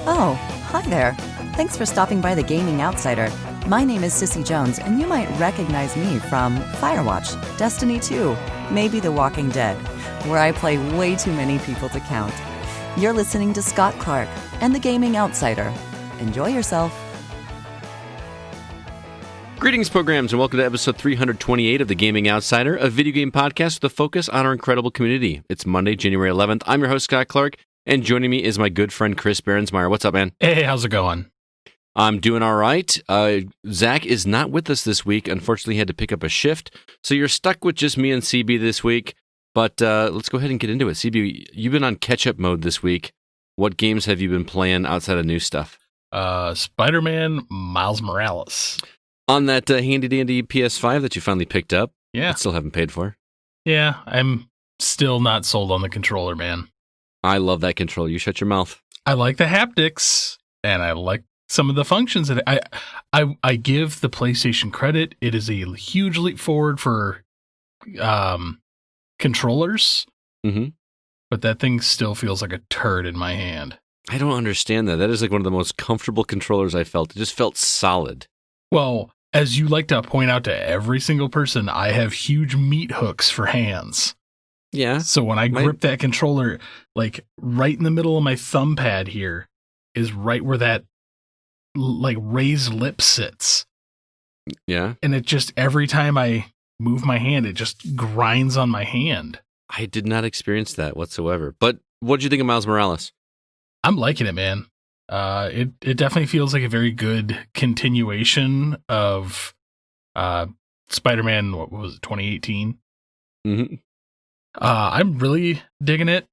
Oh, hi there. Thanks for stopping by the Gaming Outsider. My name is Sissy Jones, and you might recognize me from Firewatch, Destiny 2, maybe The Walking Dead, where I play way too many people to count. You're listening to Scott Clark and the Gaming Outsider. Enjoy yourself. Greetings, programs, and welcome to episode 328 of The Gaming Outsider, a video game podcast with a focus on our incredible community. It's Monday, January 11th. I'm your host, Scott Clark, and joining me is my good friend, Chris Behrensmeyer. What's up, man? Hey, how's it going? I'm doing all right. Zach is not with us this week. Unfortunately, he had to pick up a shift, so you're stuck with just me and CB this week. But let's go ahead and get into it. CB, you've been on catch-up mode this week. What games have you been playing outside of new stuff? Spider-Man Miles Morales. On that handy-dandy PS5 that you finally picked up. Yeah. I still haven't paid for. Yeah, I'm still not sold on the controller, man. I love that controller. You shut your mouth. I like the haptics, and I like some of the functions. That I give the PlayStation credit. It is a huge leap forward for controllers, but that thing still feels like a turd in my hand. I don't understand that. That is like one of the most comfortable controllers I felt. It just felt solid. Well, as you like to point out to every single person, I have huge meat hooks for hands. Yeah. So when I grip that controller, like right in the middle of my thumb pad here is right where that like raised lip sits. Yeah. And it just, every time I move my hand, it just grinds on my hand. I did not experience that whatsoever. But what did you think of Miles Morales? I'm liking it, man. It definitely feels like a very good continuation of Spider-Man, what was it, 2018? Mm-hmm. I'm really digging it.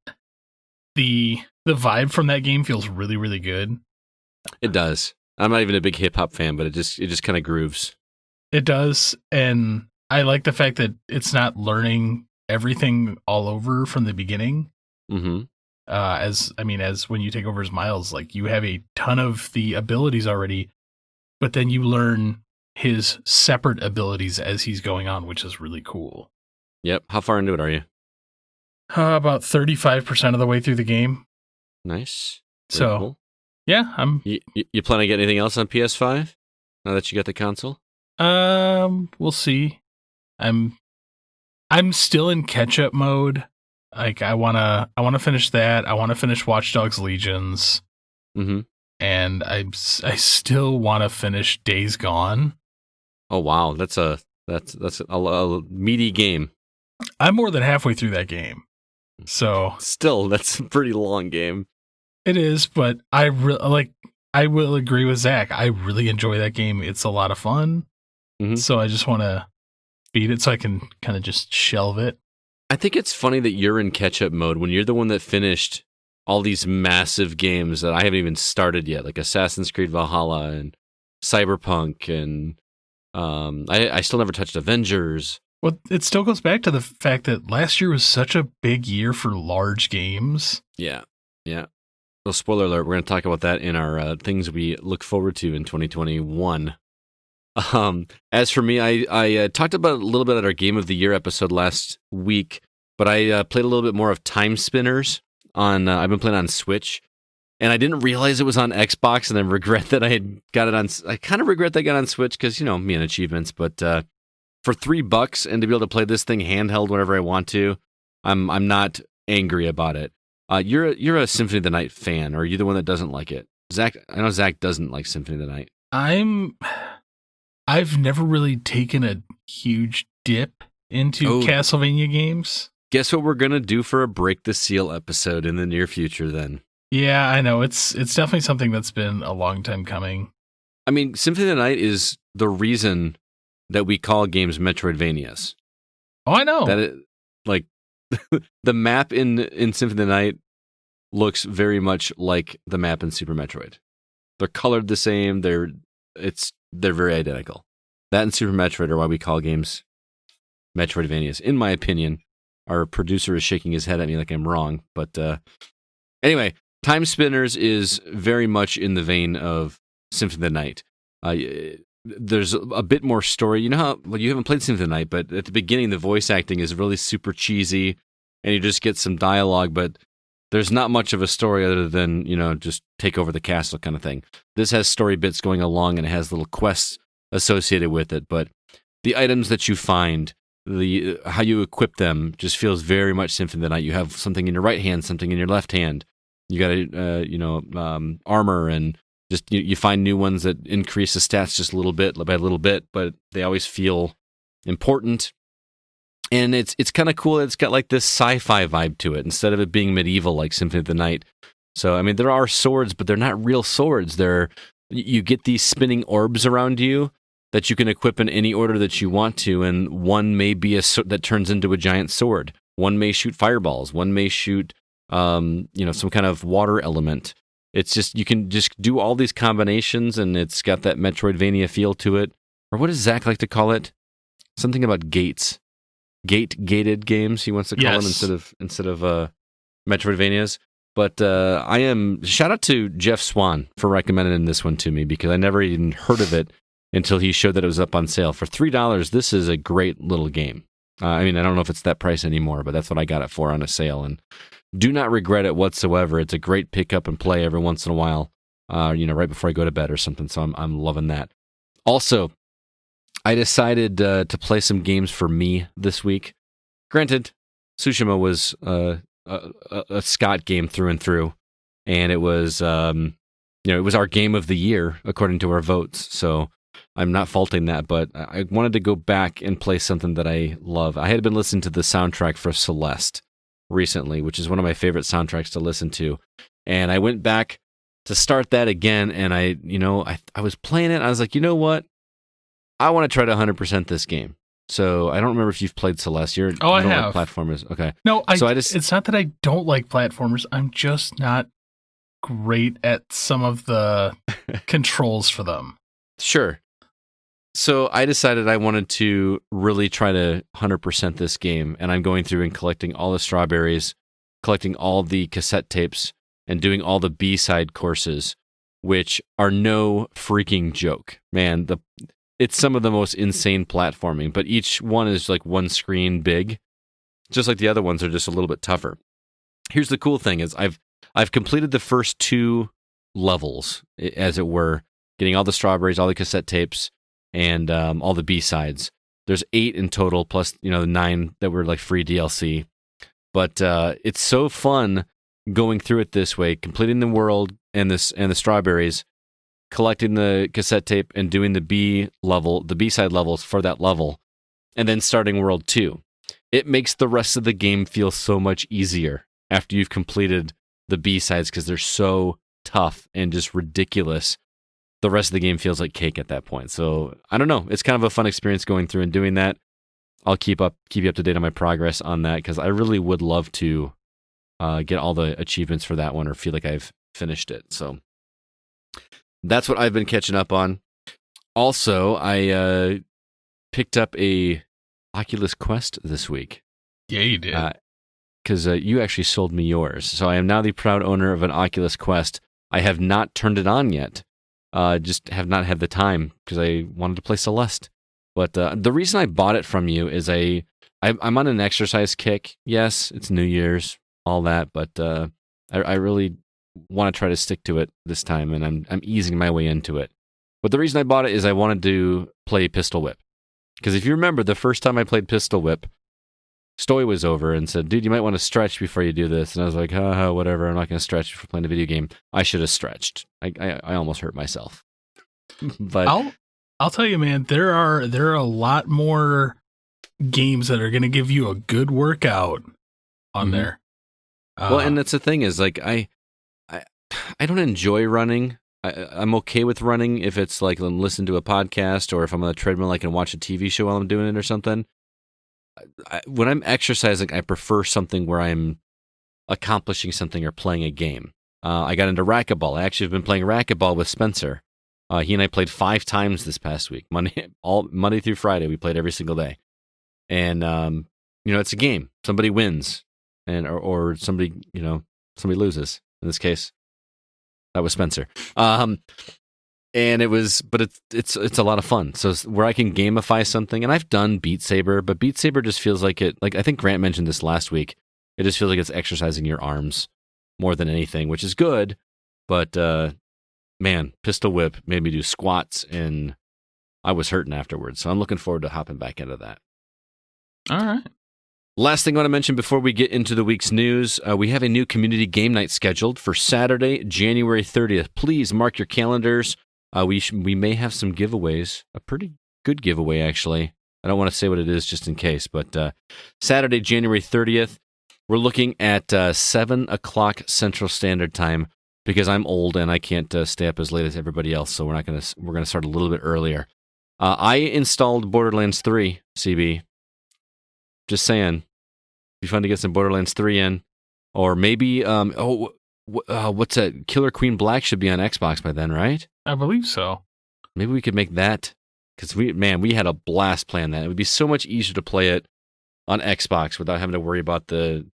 The vibe from that game feels really, really good. It does. I'm not even a big hip-hop fan, but it just kind of grooves. It does, and I like the fact that it's not learning everything all over from the beginning. Mm-hmm. As when you take over as Miles, like you have a ton of the abilities already, but then you learn his separate abilities as he's going on, which is really cool. Yep. How far into it are you? About 35% of the way through the game. Nice. Very so, cool. Yeah, I'm. You plan on getting anything else on PS5 now that you got the console? We'll see. I'm still in catch-up mode. Like I wanna finish that. I want to finish Watch Dogs Legions. Mm-hmm. And I still want to finish Days Gone. Oh wow, that's a meaty game. I'm more than halfway through that game, so still that's a pretty long game. It is, but I will agree with Zach. I really enjoy that game. It's a lot of fun. Mm-hmm. So I just want to beat it so I can kind of just shelve it. I think it's funny that you're in catch-up mode when you're the one that finished all these massive games that I haven't even started yet, like Assassin's Creed Valhalla and Cyberpunk, and I still never touched Avengers. Well, it still goes back to the fact that last year was such a big year for large games. Yeah. Well, spoiler alert, we're going to talk about that in our things we look forward to in 2021. As for me, I talked about it a little bit at our Game of the Year episode last week, but I played a little bit more of Time Spinners on, I've been playing on Switch, and I didn't realize it was on Xbox, and I regret that I had got it on, I kind of regret that I got it on Switch, because, me and achievements, but for $3 and to be able to play this thing handheld whenever I want to, I'm not angry about it. You're a Symphony of the Night fan, or are you the one that doesn't like it? Zach, I know Zach doesn't like Symphony of the Night. I've never really taken a huge dip into Castlevania games. Guess what we're going to do for a Break the Seal episode in the near future then? Yeah, I know. It's definitely something that's been a long time coming. I mean, Symphony of the Night is the reason that we call games Metroidvanias. Oh, I know. That it, like, the map in Symphony of the Night looks very much like the map in Super Metroid. They're colored the same. They're very identical. That and Super Metroid are why we call games Metroidvanias, in my opinion. Our producer is shaking his head at me like I'm wrong. But anyway, Time Spinners is very much in the vein of Symphony of the Night. There's a bit more story. You know how, well, you haven't played Symphony of the Night, but at the beginning, the voice acting is really super cheesy, and you just get some dialogue, but there's not much of a story other than, just take over the castle kind of thing. This has story bits going along, and it has little quests associated with it, but the items that you find, how you equip them just feels very much Symphony of the Night. You have something in your right hand, something in your left hand. You got armor, and just you find new ones that increase the stats just a little bit by a little bit, but they always feel important. And it's kind of cool. It's got like this sci-fi vibe to it instead of it being medieval like Symphony of the Night. So I mean, there are swords, but they're not real swords. You get these spinning orbs around you that you can equip in any order that you want to, and one may be that turns into a giant sword. One may shoot fireballs. One may shoot, some kind of water element. It's just, you can just do all these combinations, and it's got that Metroidvania feel to it. Or what does Zach like to call it? Something about gates. Gated games, he wants to call them instead of Metroidvanias. But shout out to Jeff Swan for recommending this one to me, because I never even heard of it until he showed that it was up on sale. For $3, this is a great little game. I don't know if it's that price anymore, but that's what I got it for on a sale, and do not regret it whatsoever. It's a great pick up and play every once in a while, right before I go to bed or something, so I'm loving that. Also, I decided to play some games for me this week. Granted, Tsushima was a Scott game through and through, and it was it was our game of the year according to our votes, so I'm not faulting that, but I wanted to go back and play something that I love. I had been listening to the soundtrack for Celeste recently, which is one of my favorite soundtracks to listen to, and I went back to start that again, and I was playing it, and I was like, you know what? I want to try to 100% this game. So I don't remember if you've played Celeste. You I don't have. like platformers. Okay. No, it's not that I don't like platformers. I'm just not great at some of the controls for them. Sure. So I decided I wanted to really try to 100% this game, and I'm going through and collecting all the strawberries, collecting all the cassette tapes, and doing all the B-side courses, which are no freaking joke. Man, it's some of the most insane platforming, but each one is like one screen big, just like the other ones are just a little bit tougher. Here's the cool thing is I've completed the first 2 levels, as it were, getting all the strawberries, all the cassette tapes, and all the B-sides. There's 8 in total, plus the 9 that were like free DLC. But it's so fun going through it this way, completing the world and the strawberries, collecting the cassette tape, and doing the B-side levels for that level, and then starting World 2. It makes the rest of the game feel so much easier after you've completed the B-sides, because they're so tough and just ridiculous. The rest of the game feels like cake at that point. So I don't know. It's kind of a fun experience going through and doing that. I'll keep you up to date on my progress on that, because I really would love to get all the achievements for that one, or feel like I've finished it. So that's what I've been catching up on. Also, I picked up a Oculus Quest this week. Yeah, you did. Because you actually sold me yours. So I am now the proud owner of an Oculus Quest. I have not turned it on yet. Just have not had the time, because I wanted to play Celeste. But the reason I bought it from you is I'm on an exercise kick. Yes, it's New Year's, all that, but I really want to try to stick to it this time, and I'm easing my way into it. But the reason I bought it is I wanted to play Pistol Whip. Because if you remember, the first time I played Pistol Whip, Stoy was over and said, dude, you might want to stretch before you do this. And I was like, whatever, I'm not going to stretch before playing a video game. I should have stretched. I almost hurt myself. But I'll tell you, man, there are a lot more games that are going to give you a good workout on there. Well, and that's the thing is, like, I don't enjoy running. I'm okay with running if it's like I'm listening to a podcast, or if I'm on a treadmill, I can watch a TV show while I'm doing it or something. When I'm exercising, I prefer something where I'm accomplishing something or playing a game. I got into racquetball. I actually have been playing racquetball with Spencer. He and I played 5 times this past week. Monday through Friday, we played every single day. And it's a game. Somebody wins, and or somebody somebody loses. In this case, that was Spencer. And it's a lot of fun. So where I can gamify something, and I've done Beat Saber, but Beat Saber just feels like I think Grant mentioned this last week. It just feels like it's exercising your arms. more than anything, which is good. But man, Pistol Whip made me do squats, and I was hurting afterwards. So I'm looking forward to hopping back into that. All right. Last thing I want to mention before we get into the week's news, we have a new community game night scheduled for Saturday, January 30th. Please mark your calendars. We may have some giveaways, a pretty good giveaway, actually. I don't want to say what it is just in case, but Saturday, January 30th, we're looking at 7 o'clock Central Standard Time because I'm old and I can't stay up as late as everybody else, so we're going to start a little bit earlier. I installed Borderlands 3, CB. Just saying, it'd be fun to get some Borderlands 3 in, or maybe what's that? Killer Queen Black should be on Xbox by then, right? I believe so. Maybe we could make that because we had a blast playing that. It would be so much easier to play it on Xbox without having to worry about the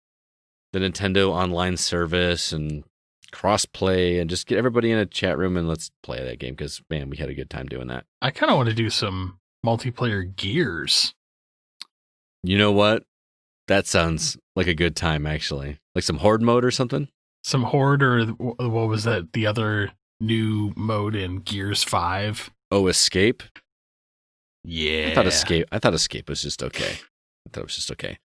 Nintendo online service and cross-play, and just get everybody in a chat room and let's play that game because man, we had a good time doing that. I kind of want to do some multiplayer Gears. You know what? That sounds like a good time, actually. Like some Horde mode or something? Some Horde, or what was that? The other new mode in Gears 5? Oh, Escape? Yeah. I thought Escape was just okay. I thought it was just okay.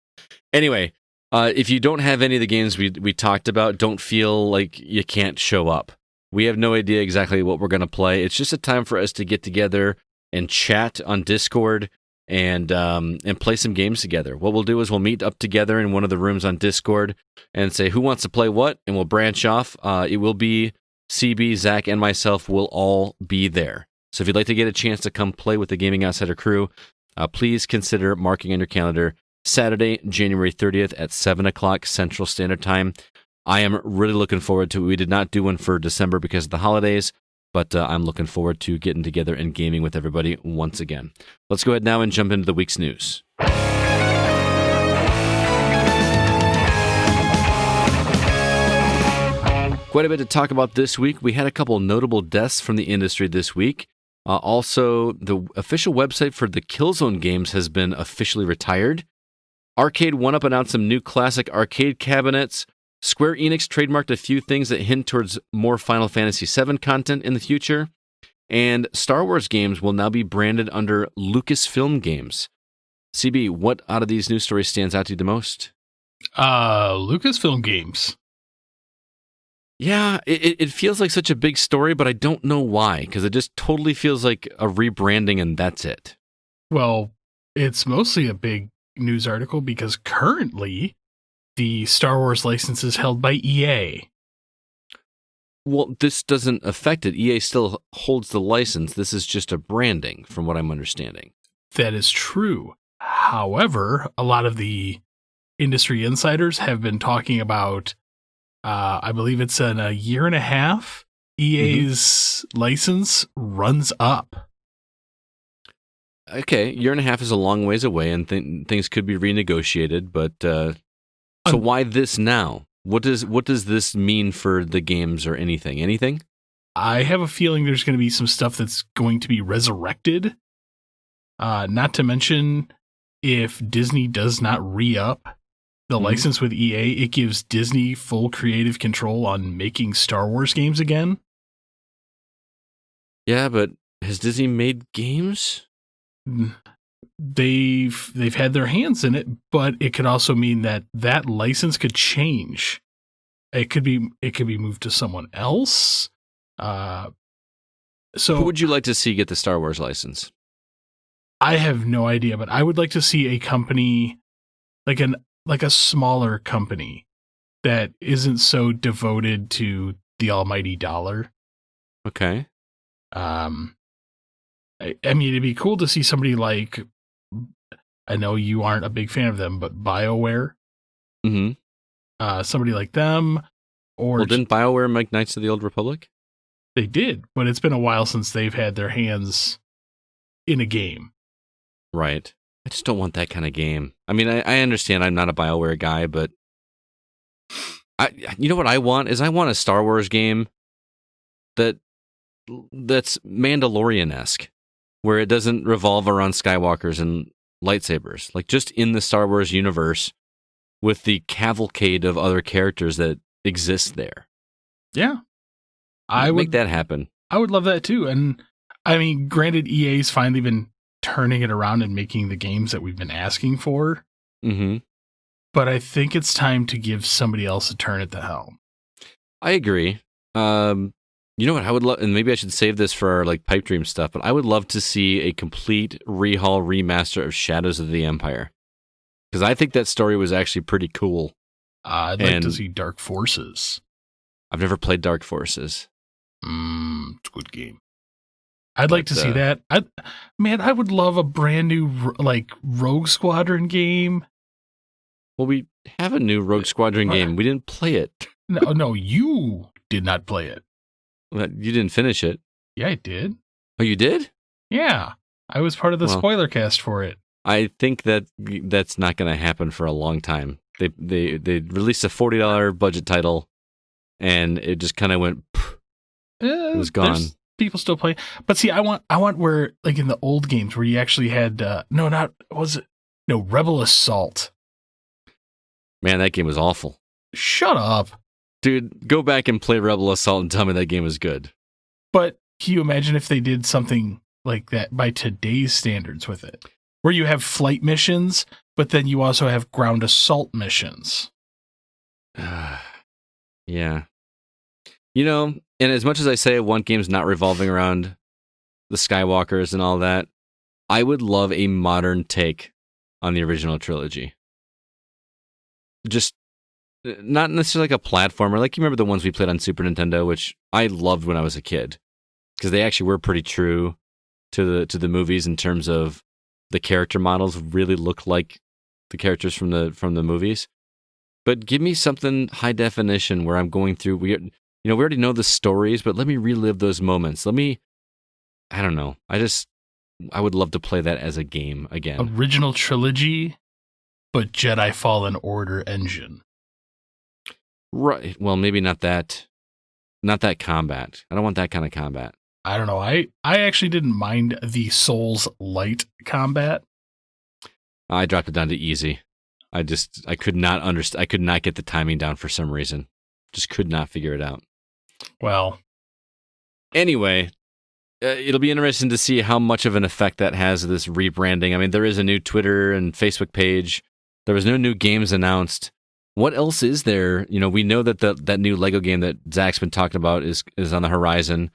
Anyway, if you don't have any of the games we talked about, don't feel like you can't show up. We have no idea exactly what we're going to play. It's just a time for us to get together and chat on Discord and play some games together. What we'll do is we'll meet up together in one of the rooms on Discord and say who wants to play what, and we'll branch off. It will be CB, Zach, and myself will all be there. So if you'd like to get a chance to come play with the Gaming Outsider crew, please consider marking on your calendar Saturday, January 30th at 7 o'clock Central Standard Time. I am really looking forward to it. We did not do one for December because of the holidays, but I'm looking forward to getting together and gaming with everybody once again. Let's go ahead now and jump into the week's news. Quite a bit to talk about this week. We had a couple notable deaths from the industry this week. Also, the official website for the Killzone games has been officially retired. Arcade 1UP announced some new classic arcade cabinets. Square Enix trademarked a few things that hint towards more Final Fantasy VII content in the future. And Star Wars games will now be branded under Lucasfilm Games. CB, what out of these news stories stands out to you the most? Lucasfilm Games. Yeah, it feels like such a big story, but I don't know why, because it just totally feels like a rebranding and that's it. Well, it's mostly a big news article because currently the Star Wars license is held by EA. Well, this doesn't affect it. EA still holds the license. This is just a branding, from what I'm understanding. That is true. However, a lot of the industry insiders have been talking about, I believe it's in a year and a half, EA's license runs up. Okay, year and a half is a long ways away, and things could be renegotiated, but so why this now? What does this mean for the games or anything? Anything? I have a feeling there's going to be some stuff that's going to be resurrected. Not to mention, if Disney does not re-up the license with EA, it gives Disney full creative control on making Star Wars games again. Yeah, but has Disney made games? They've had their hands in it, but it could also mean that license could change. It could be moved to someone else. So who would you like to see get the Star Wars license? I have no idea, but I would like to see a company like a smaller company that isn't so devoted to the almighty dollar. Okay. I mean, it'd be cool to see somebody like, I know you aren't a big fan of them, but BioWare. Mm-hmm. Somebody like them. Well, didn't BioWare make Knights of the Old Republic? They did, but it's been a while since they've had their hands in a game. Right. I just don't want that kind of game. I mean, I understand I'm not a BioWare guy, but you know what I want is I want a Star Wars game that's Mandalorian-esque, where it doesn't revolve around Skywalkers and lightsabers. Like just in the Star Wars universe with the cavalcade of other characters that exist there. Yeah. I Make would that happen. I would love that too. And I mean, granted, EA's finally been turning it around and making the games that we've been asking for. Mm-hmm. But I think it's time to give somebody else a turn at the helm. I agree. You know what I would love, and maybe I should save this for our like pipe dream stuff, but I would love to see a complete rehaul remaster of Shadows of the Empire. Because I think that story was actually pretty cool. I'd like to see Dark Forces. I've never played Dark Forces. It's a good game. I'd like to see that. I would love a brand new like Rogue Squadron game. Well, we have a new Rogue Squadron game. We didn't play it. No, you did not play it. You didn't finish it. Yeah, I did. Oh, you did? Yeah, I was part of the spoiler cast for it. I think that's not going to happen for a long time. They released a $40 budget title, and it just kind of went. It was gone. People still play, but see, I want where like in the old games where you actually had Rebel Assault. Man, that game was awful. Shut up. Dude, go back and play Rebel Assault and tell me that game was good. But can you imagine if they did something like that by today's standards with it? Where you have flight missions, but then you also have ground assault missions. Yeah. You know, and as much as I say one game's not revolving around the Skywalkers and all that, I would love a modern take on the original trilogy. Just not necessarily like a platformer. Like, you remember the ones we played on Super Nintendo, which I loved when I was a kid, because they actually were pretty true to the movies in terms of the character models really look like the characters from the movies. But give me something high definition where I'm going through. We already know the stories, but let me relive those moments. I don't know. I would love to play that as a game again. Original trilogy, but Jedi Fallen Order engine. Right. Well, maybe not that combat. I don't want that kind of combat. I don't know. I actually didn't mind the Souls light combat. I dropped it down to easy. I could not understand. I could not get the timing down for some reason. Just could not figure it out. Well, anyway, it'll be interesting to see how much of an effect that has, this rebranding. I mean, there is a new Twitter and Facebook page. There was no new games announced. What else is there? We know that that new Lego game that Zach's been talking about is on the horizon.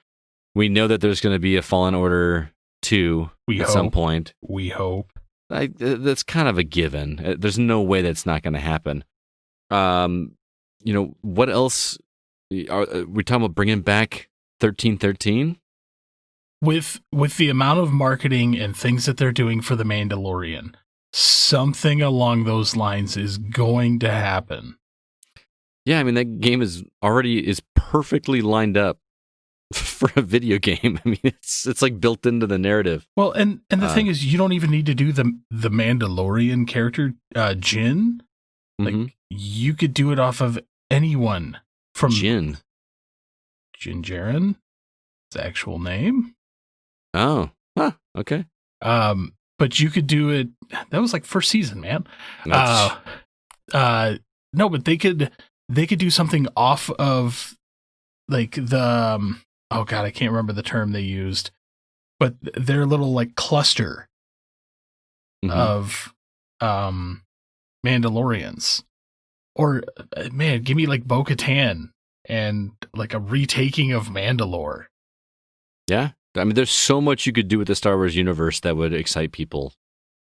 We know that there's going to be a Fallen Order 2 some point. We hope. That's kind of a given. There's no way that's not going to happen. What else? Are we talking about bringing back 1313? With the amount of marketing and things that they're doing for The Mandalorian, something along those lines is going to happen. Yeah, I mean, that game is perfectly lined up for a video game. I mean, it's like built into the narrative. Well, and the thing is, you don't even need to do the Mandalorian character, Jin. Like, you could do it off of anyone from Jin Djarin, his actual name. Oh, okay. But you could do it. That was like first season, man. No, but they could do something off of like the. Oh God, I can't remember the term they used, but their little like cluster of Mandalorians. Or man, give me like Bo-Katan and like a retaking of Mandalore. Yeah, I mean, there's so much you could do with the Star Wars universe that would excite people.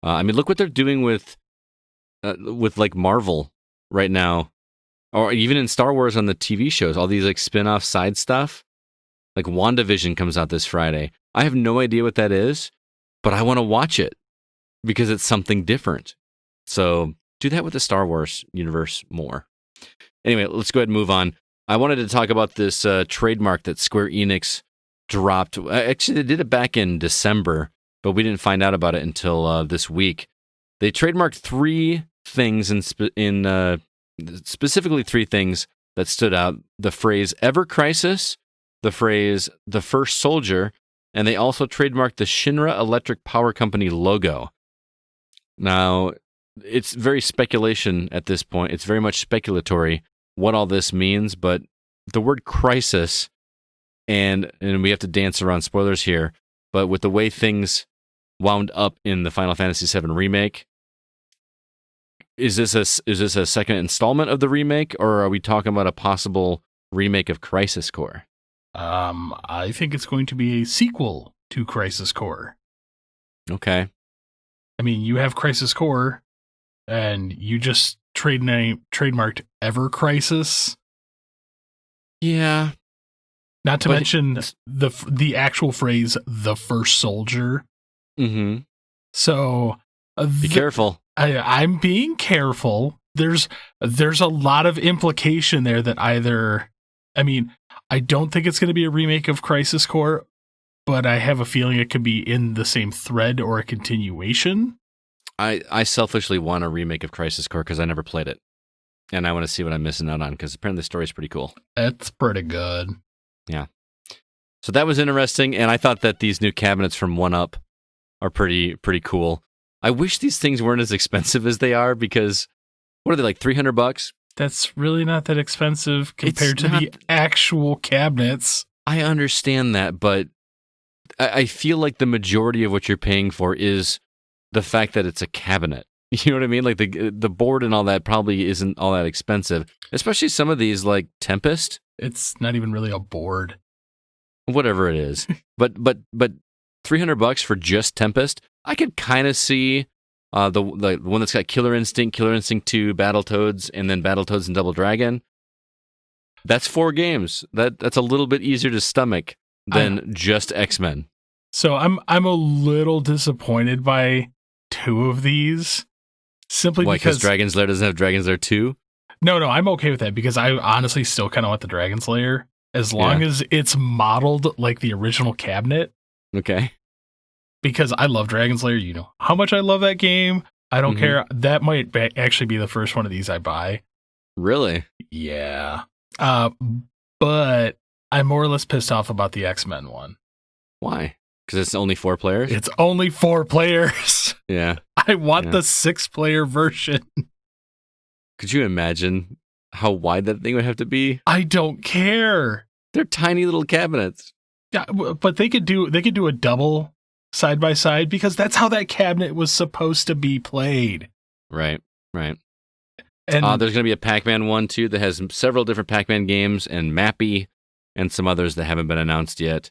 I mean, look what they're doing with like Marvel right now, or even in Star Wars on the TV shows. All these like spin-off side stuff. Like WandaVision comes out this Friday. I have no idea what that is, but I want to watch it because it's something different. So do that with the Star Wars universe more. Anyway, let's go ahead and move on. I wanted to talk about this trademark that Square Enix dropped. Actually, they did it back in December, but we didn't find out about it until this week. They trademarked three things, specifically three things that stood out. The phrase Ever Crisis, the phrase The First Soldier, and they also trademarked the Shinra Electric Power Company logo. Now, it's very speculation at this point. It's very much speculatory what all this means, but the word crisis, and we have to dance around spoilers here, but with the way things wound up in the Final Fantasy VII Remake, is this a second installment of the remake, or are we talking about a possible remake of Crisis Core? I think it's going to be a sequel to Crisis Core. Okay. I mean, you have Crisis Core, and you just trademarked Ever Crisis. Yeah. Not to mention the actual phrase "the first soldier." Mm-hmm. So be careful. I'm being careful. There's a lot of implication there that either, I mean, I don't think it's going to be a remake of Crisis Core, but I have a feeling it could be in the same thread or a continuation. I selfishly want a remake of Crisis Core because I never played it, and I want to see what I'm missing out on because apparently the story's pretty cool. It's pretty good. Yeah. So that was interesting, and I thought that these new cabinets from 1UP are pretty cool. I wish these things weren't as expensive as they are because what are they, like $300? That's really not that expensive compared to the actual cabinets. I understand that, but I feel like the majority of what you're paying for is the fact that it's a cabinet. You know what I mean? Like the board and all that probably isn't all that expensive, especially some of these like Tempest. It's not even really a board. Whatever it is. but $300 for just Tempest, I could kind of see the one that's got Killer Instinct 2, Battletoads, and then Battletoads and Double Dragon. That's 4 games. That's a little bit easier to stomach than just X-Men. So I'm a little disappointed by 2 of these. Simply because Dragon's Lair doesn't have Dragon's Lair 2? No, I'm okay with that because I honestly still kind of want the Dragon's Lair as long as it's modeled like the original cabinet. Okay. Because I love Dragon's Lair, you know how much I love that game. I don't care. That might actually be the first one of these I buy. Really? Yeah. But I'm more or less pissed off about the X-Men one. Why? Because it's only 4 players? It's only 4 players. Yeah. I want the 6-player version. Could you imagine how wide that thing would have to be? I don't care. They're tiny little cabinets. Yeah, but they could do a double side by side because that's how that cabinet was supposed to be played. Right. And there's going to be a Pac-Man one too that has several different Pac-Man games and Mappy and some others that haven't been announced yet.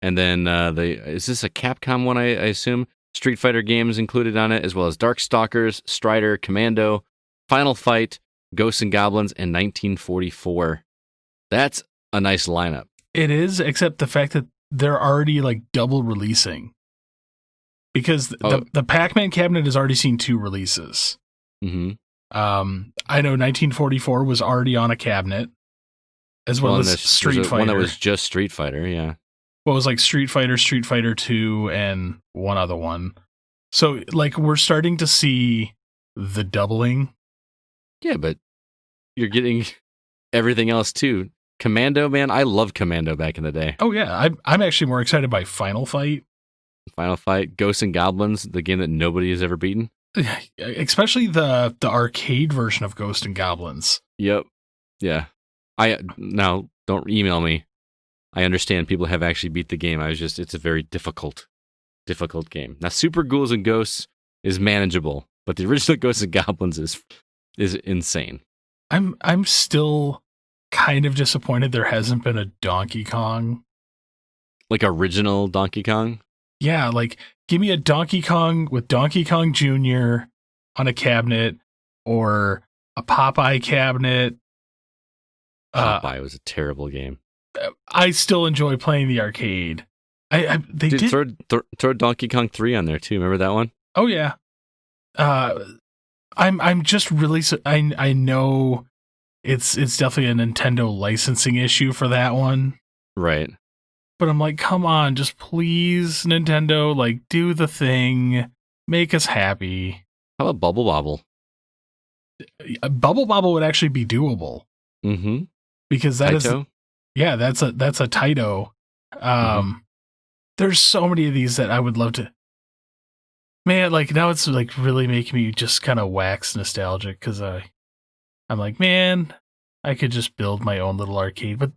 And then is this a Capcom one? I assume Street Fighter games included on it, as well as Darkstalkers, Strider, Commando, Final Fight, Ghosts and Goblins, and 1944. That's a nice lineup. It is, except the fact that they're already like double releasing. Because the Pac-Man cabinet has already seen 2 releases. Mm-hmm. I know 1944 was already on a cabinet, as well as Street Fighter. One that was just Street Fighter, yeah. Well, it was like Street Fighter 2, and one other one. So, like, we're starting to see the doubling. Yeah, but you're getting everything else too. Commando, man, I loved Commando back in the day. Oh yeah, I'm actually more excited by Final Fight. Ghosts and Goblins, the game that nobody has ever beaten. Especially the arcade version of Ghosts and Goblins. Yep. Yeah. Now don't email me. I understand people have actually beat the game. It's a very difficult game. Now Super Ghouls and Ghosts is manageable, but the original Ghosts and Goblins is insane. I'm still kind of disappointed there hasn't been a Donkey Kong. Like original Donkey Kong? Yeah, like give me a Donkey Kong with Donkey Kong Jr. on a cabinet or a Popeye cabinet. Popeye was a terrible game. I still enjoy playing the arcade. They did throw Donkey Kong 3 on there too. Remember that one? Oh yeah. I'm just really I know it's definitely a Nintendo licensing issue for that one. Right. But I'm like, come on, just please, Nintendo, like, do the thing. Make us happy. How about Bubble Bobble? Bubble Bobble would actually be doable. Mm-hmm. Because that's a Taito. There's so many of these that I would love to. Man, like, now it's like really making me just kind of wax nostalgic because I'm like, man, I could just build my own little arcade, but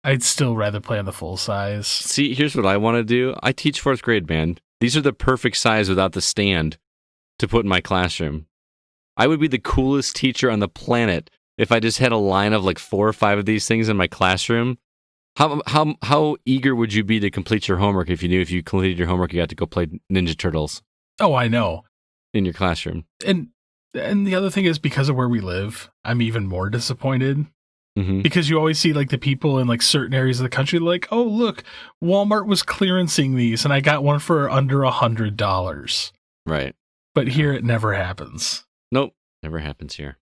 I'd still rather play on the full size. See, here's what I want to do. I teach 4th grade, man. These are the perfect size without the stand to put in my classroom. I would be the coolest teacher on the planet if I just had a line of like 4 or 5 of these things in my classroom. How eager would you be to complete your homework if you knew if you completed your homework you got to go play Ninja Turtles? Oh, I know. In your classroom. And the other thing is, because of where we live, I'm even more disappointed. Mm-hmm. Because you always see like the people in like certain areas of the country like, oh, look, Walmart was clearancing these and I got one for under $100. Right. But here it never happens. Nope. Never happens here.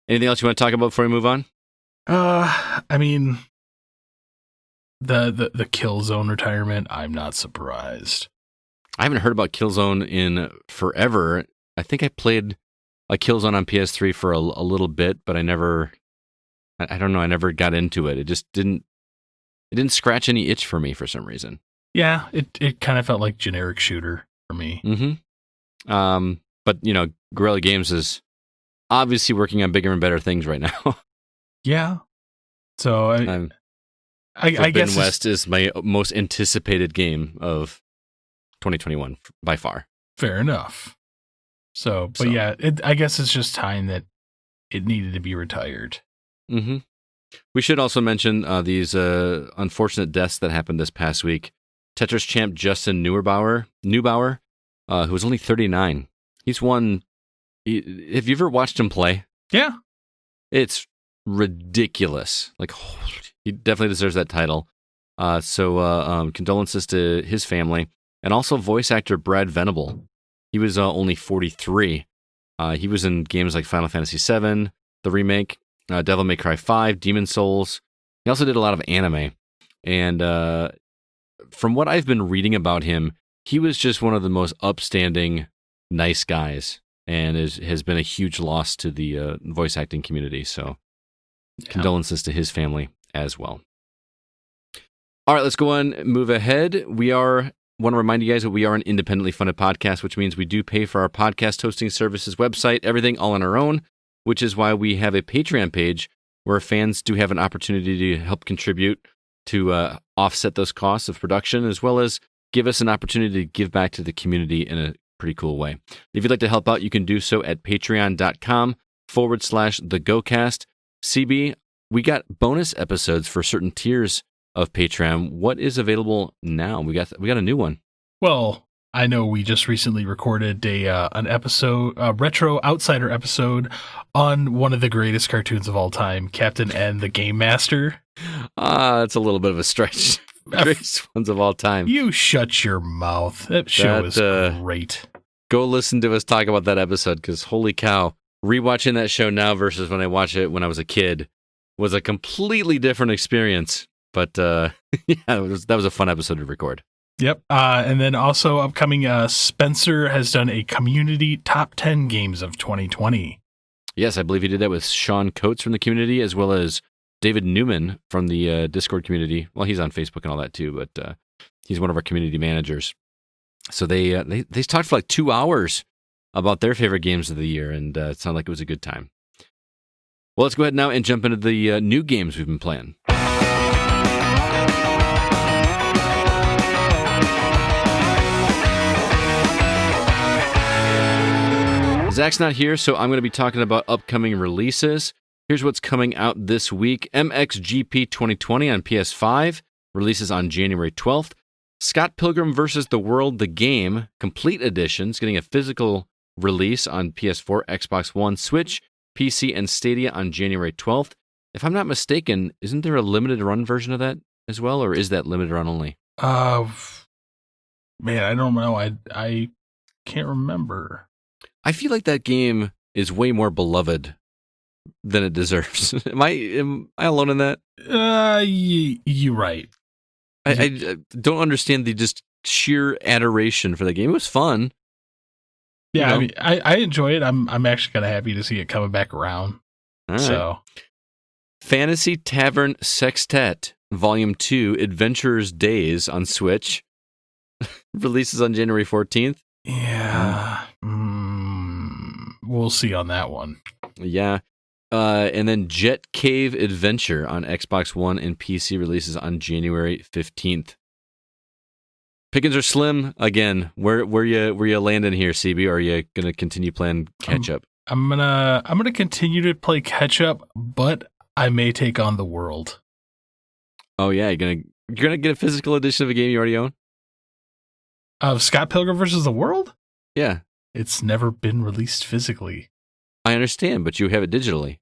Anything else you want to talk about before we move on? I mean, the Killzone retirement, I'm not surprised. I haven't heard about Killzone in forever. I think I played a Killzone on PS3 for a little bit, but I don't know, I never got into it. It just didn't scratch any itch for me for some reason. Yeah, it kind of felt like generic shooter for me. Mm-hmm. But, Guerrilla Games is obviously working on bigger and better things right now. Yeah. So I guess West is my most anticipated game of 2021 by far. Fair enough. So, yeah, I guess it's just time that it needed to be retired. Mm-hmm. We should also mention these unfortunate deaths that happened this past week. Tetris champ Justin Neubauer, who was only 39. He's won. Have you ever watched him play? Yeah. It's ridiculous. Like, he definitely deserves that title. So condolences to his family. And also voice actor Brad Venable. He was only 43. He was in games like Final Fantasy VII, the remake, Devil May Cry 5, Demon's Souls. He also did a lot of anime. And from what I've been reading about him, he was just one of the most upstanding, nice guys, and has been a huge loss to the voice acting community. So condolences to his family as well. All right, let's go on and move ahead. Want to remind you guys that we are an independently funded podcast, which means we do pay for our podcast hosting services, website, everything all on our own, which is why we have a Patreon page where fans do have an opportunity to help contribute to offset those costs of production, as well as give us an opportunity to give back to the community in a pretty cool way. If you'd like to help out, you can do so at patreon.com/thegocast. CB, we got bonus episodes for certain tiers of Patreon. What is available now? We got a new one. Well, I know we just recently recorded an episode, a retro outsider episode on one of the greatest cartoons of all time, Captain N, the Game Master. It's a little bit of a stretch. Greatest ones of all time. You shut your mouth. That show is great. Go listen to us talk about that episode, because holy cow, rewatching that show now versus when I watched it when I was a kid was a completely different experience. But yeah, that was a fun episode to record. Yep. And then also upcoming, Spencer has done a community top 10 games of 2020. Yes, I believe he did that with Sean Coates from the community, as well as David Newman from the Discord community. Well, he's on Facebook and all that too, but he's one of our community managers. So they talked for like 2 hours about their favorite games of the year, and it sounded like it was a good time. Well, let's go ahead now and jump into the new games we've been playing. Zach's not here, so I'm going to be talking about upcoming releases. Here's what's coming out this week. MXGP 2020 on PS5 releases on January 12th. Scott Pilgrim vs. the World, the game, Complete Edition, is getting a physical release on PS4, Xbox One, Switch, PC, and Stadia on January 12th. If I'm not mistaken, isn't there a limited run version of that as well, or is that limited run only? Man, I don't know. I can't remember. I feel like that game is way more beloved than it deserves. Am I alone in that? You're right. I don't understand the just sheer adoration for the game. It was fun. Yeah, I mean, I enjoy it. I'm actually kind of happy to see it coming back around. All so, right. Fantasy Tavern Sextet Volume 2 Adventurer's Days on Switch releases on January 14th. Yeah. We'll see on that one. Yeah. And then Jet Cave Adventure on Xbox One and PC releases on January 15th. Pickings are slim again. Where you landing here, CB? Or are you gonna continue playing catch up? I'm gonna continue to play catch up, but I may take on the world. Oh yeah, you're gonna get a physical edition of a game you already own? Of Scott Pilgrim versus the World? Yeah. It's never been released physically. I understand, but you have it digitally.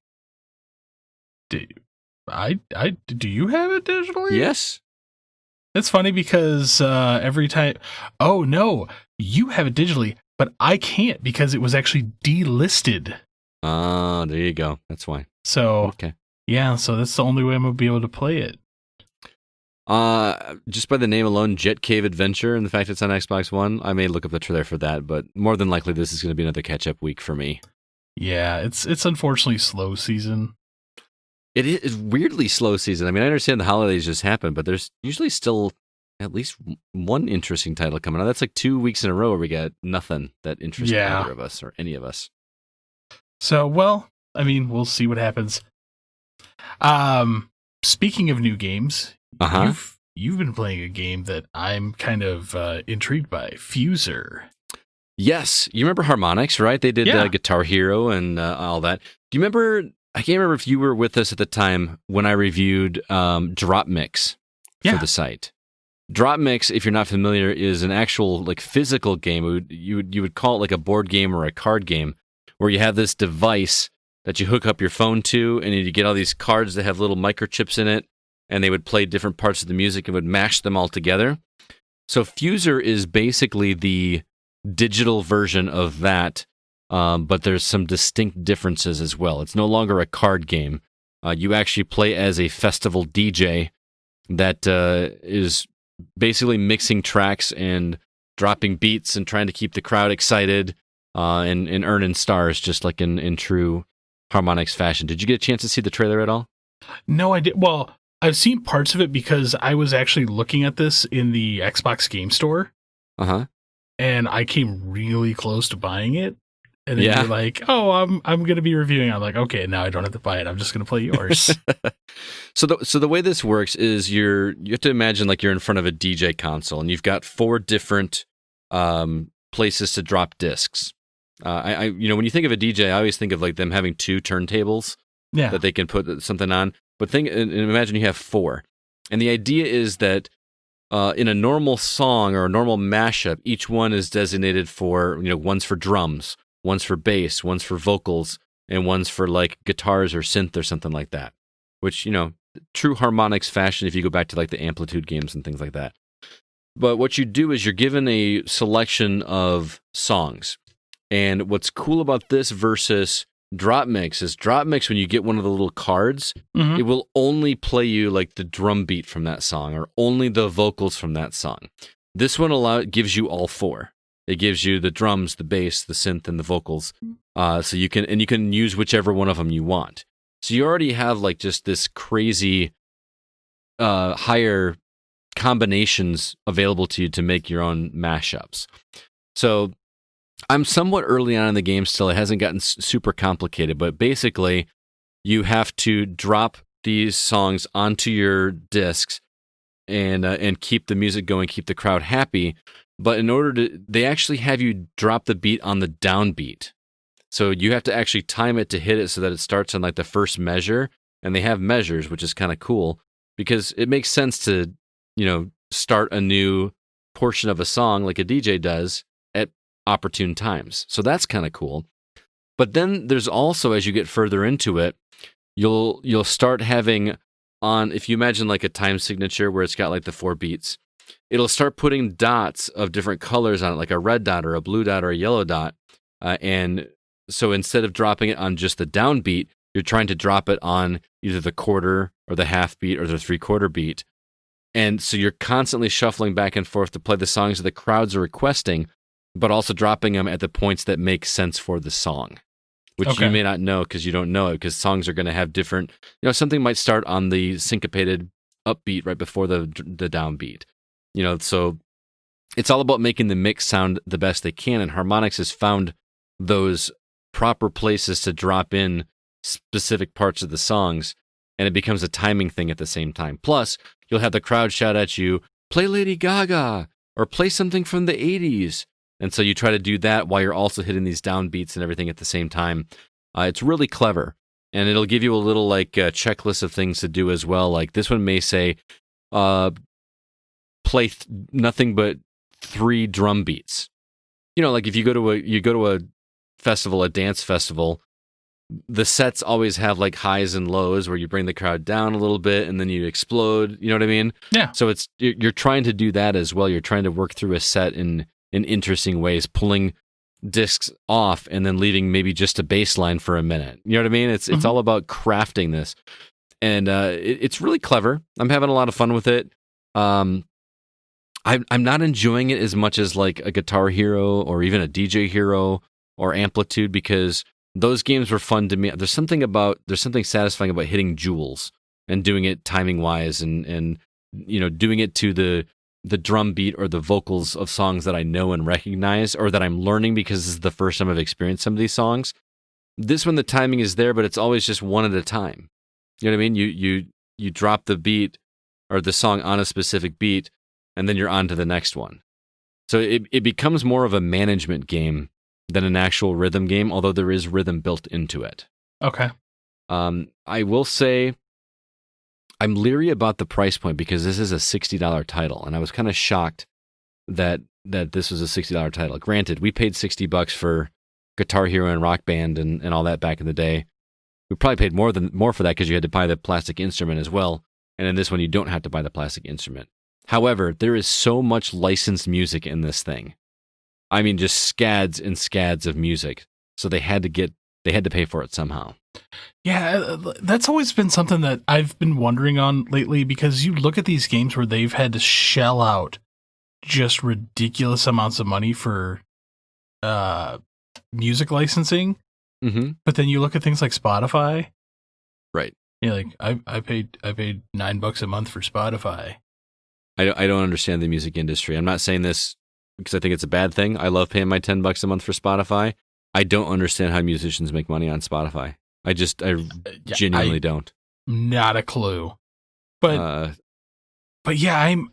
Do you have it digitally? Yes. It's funny because every time... Oh, no. You have it digitally, but I can't because it was actually delisted. Oh, there you go. That's why. So, okay. Yeah, so that's the only way I'm going to be able to play it. Just by the name alone, Jet Cave Adventure, and the fact it's on Xbox One, I may look up the trailer for that, but more than likely this is going to be another catch-up week for me. Yeah, it's unfortunately slow season. It is weirdly slow season. I mean, I understand the holidays just happened, but there's usually still at least one interesting title coming out. That's like 2 weeks in a row where we got nothing that interests either of us or any of us. So, well, I mean, we'll see what happens. Speaking of new games, you've been playing a game that I'm kind of intrigued by, Fuser. Yes, you remember Harmonix, right? They did Guitar Hero and all that. Do you remember? I can't remember if you were with us at the time when I reviewed Drop Mix for the site. Drop Mix, if you're not familiar, is an actual like physical game. You would call it like a board game or a card game, where you have this device that you hook up your phone to, and you get all these cards that have little microchips in it, and they would play different parts of the music and would mash them all together. So Fuser is basically the digital version of that, but there's some distinct differences as well. It's no longer a card game. You actually play as a festival DJ that is basically mixing tracks and dropping beats and trying to keep the crowd excited and earning stars, just like in true Harmonix fashion. Did you get a chance to see the trailer at all? No, I did. Well, I've seen parts of it because I was actually looking at this in the Xbox Game Store. And I came really close to buying it. And then you're like, oh, I'm going to be reviewing. I'm like, okay, now I don't have to buy it. I'm just going to play yours. So the way this works is you have to imagine like you're in front of a DJ console and you've got 4 different places to drop discs. When you think of a DJ, I always think of like them having 2 turntables that they can put something on. But imagine you have 4. And the idea is that in a normal song or a normal mashup, each one is designated for, one's for drums, one's for bass, one's for vocals, and one's for like guitars or synth or something like that. Which, true Harmonix fashion if you go back to like the Amplitude games and things like that. But what you do is you're given a selection of songs. And what's cool about this versus Drop Mix is Drop Mix, when you get one of the little cards, it will only play you like the drum beat from that song or only the vocals from that song. This one gives you all 4. It gives you the drums, the bass, the synth, and the vocals. So you can use whichever one of them you want. So you already have like just this crazy higher combinations available to you to make your own mashups. So I'm somewhat early on in the game still. It hasn't gotten super complicated, but basically you have to drop these songs onto your discs and keep the music going, keep the crowd happy. But in order to, they actually have you drop the beat on the downbeat. So you have to actually time it to hit it so that it starts on like the first measure. And they have measures, which is kind of cool because it makes sense to, start a new portion of a song like a DJ does at opportune times. So that's kind of cool. But then there's also, as you get further into it, you'll start having on, if you imagine like a time signature where it's got like the 4 beats, it'll start putting dots of different colors on it, like a red dot or a blue dot or a yellow dot. And so instead of dropping it on just the downbeat, you're trying to drop it on either the quarter or the half beat or the 3/4 beat. And so you're constantly shuffling back and forth to play the songs that the crowds are requesting, but also dropping them at the points that make sense for the song, which you may not know because you don't know it, because songs are going to have different, something might start on the syncopated upbeat right before the downbeat, so it's all about making the mix sound the best they can. And Harmonix has found those proper places to drop in specific parts of the songs, and it becomes a timing thing at the same time. Plus, you'll have the crowd shout at you, play Lady Gaga, or play something from the 80s. And so you try to do that while you're also hitting these downbeats and everything at the same time. It's really clever, and it'll give you a little like checklist of things to do as well. Like this one may say, play nothing but 3 drum beats. You know, like if you go to a festival, a dance festival, the sets always have like highs and lows where you bring the crowd down a little bit and then you explode. You know what I mean? Yeah. So you're trying to do that as well. You're trying to work through a set in interesting ways, pulling discs off and then leaving maybe just a bass line for a minute. You know what I mean? It's all about crafting this, and it's really clever. I'm having a lot of fun with it. I'm not enjoying it as much as like a Guitar Hero or even a DJ Hero or Amplitude, because those games were fun to me. There's something satisfying about hitting jewels and doing it timing wise, and you know, doing it to the drum beat or the vocals of songs that I know and recognize, or that I'm learning because this is the first time I've experienced some of these songs. This one, the timing is there, but it's always just one at a time. You know what I mean? You drop the beat or the song on a specific beat, and then you're on to the next one. So it becomes more of a management game than an actual rhythm game, although there is rhythm built into it. Okay. I will say I'm leery about the price point because this is a $60 title, and I was kind of shocked that this was a $60 title. Granted, we paid $60 for Guitar Hero and Rock Band and all that back in the day. We probably paid more for that because you had to buy the plastic instrument as well. And in this one, you don't have to buy the plastic instrument. However, there is so much licensed music in this thing. I mean, just scads and scads of music. So they had to pay for it somehow. Yeah, that's always been something that I've been wondering on lately, because you look at these games where they've had to shell out just ridiculous amounts of money for music licensing. Mm-hmm. But then you look at things like Spotify. Right. Yeah, like I paid $9 a month for Spotify. I don't understand the music industry. I'm not saying this because I think it's a bad thing. I love paying my $10 a month for Spotify. I don't understand how musicians make money on Spotify. I genuinely don't. Not a clue. But yeah, I'm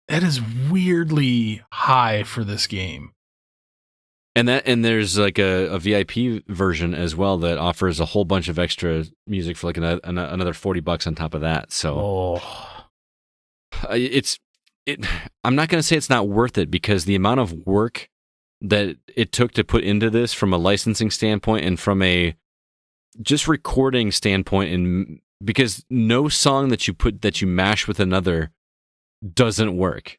that is weirdly high for this game. And there's like a VIP version as well that offers a whole bunch of extra music for like another $40 on top of that. So I'm not going to say it's not worth it, because the amount of work that it took to put into this from a licensing standpoint and from a just recording standpoint, and because no song that you mash with another doesn't work.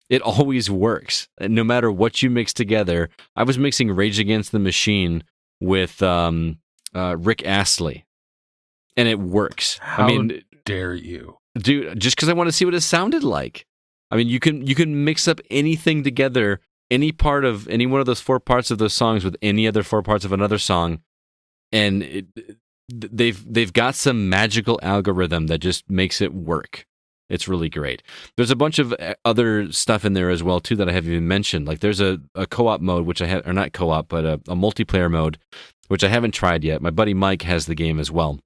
It always works, no matter what you mix together. I was mixing Rage Against the Machine with Rick Astley, and it works. How dare you, dude? Just because I want to see what it sounded like. I mean, you can mix up anything together, any one of those 4 parts of those songs with any other 4 parts of another song, and they've got some magical algorithm that just makes it work. It's really great. There's a bunch of other stuff in there as well too that I haven't even mentioned. Like there's a co-op mode, which I have, or not co-op, but a multiplayer mode, which I haven't tried yet. My buddy Mike has the game as well,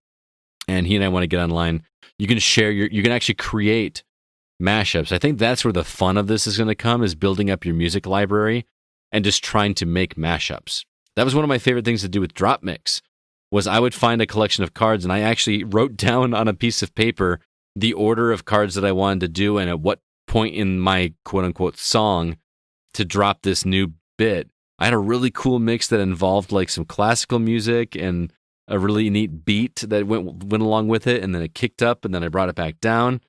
and he and I want to get online. You can share you can actually create mashups. I think that's where the fun of this is going to come, is building up your music library and just trying to make mashups. That was one of my favorite things to do with Drop Mix, was I would find a collection of cards, and I actually wrote down on a piece of paper the order of cards that I wanted to do and at what point in my quote-unquote song to drop this new bit. I had a really cool mix that involved like some classical music and a really neat beat that went along with it, and then it kicked up, and then I brought it back down.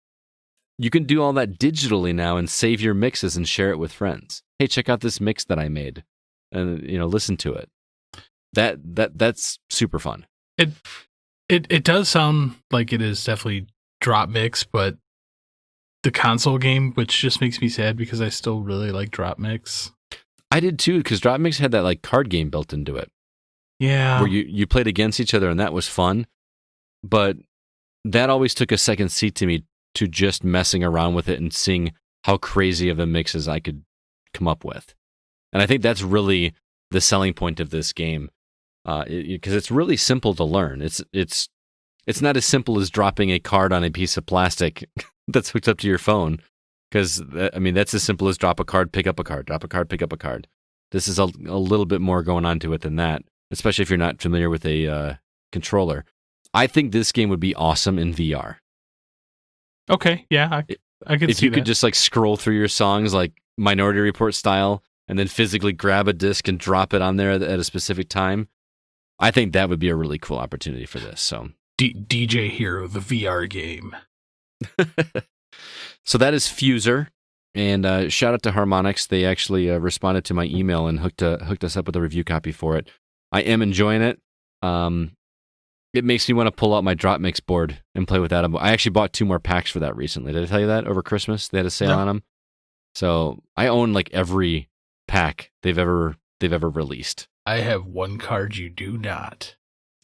You can do all that digitally now and save your mixes and share it with friends. Hey, check out this mix that I made, and listen to it. That's super fun. It does sound like it is definitely Drop Mix, but the console game, which just makes me sad because I still really like Drop Mix. I did too, because Drop Mix had that like card game built into it. Yeah. Where you played against each other, and that was fun. But that always took a second seat to me, to just messing around with it and seeing how crazy of a mixes I could come up with. And I think that's really the selling point of this game. because it's really simple to learn. It's not as simple as dropping a card on a piece of plastic that's hooked up to your phone. Because, I mean, that's as simple as drop a card, pick up a card, drop a card, pick up a card. This is a little bit more going on to it than that, especially if you're not familiar with a controller. I think this game would be awesome in VR. Okay, yeah, I could see that. If you could just like scroll through your songs like Minority Report style and then physically grab a disc and drop it on there at a specific time, I think that would be a really cool opportunity for this. So DJ Hero, the VR game. So that is Fuser, and shout out to Harmonix. They actually responded to my email and hooked us up with a review copy for it. I am enjoying it. It makes me want to pull out my drop mix board and play with that. I actually bought 2 more packs for that recently. Did I tell you that over Christmas? They had a sale on them. So I own like every pack they've ever released. I have one card you do not.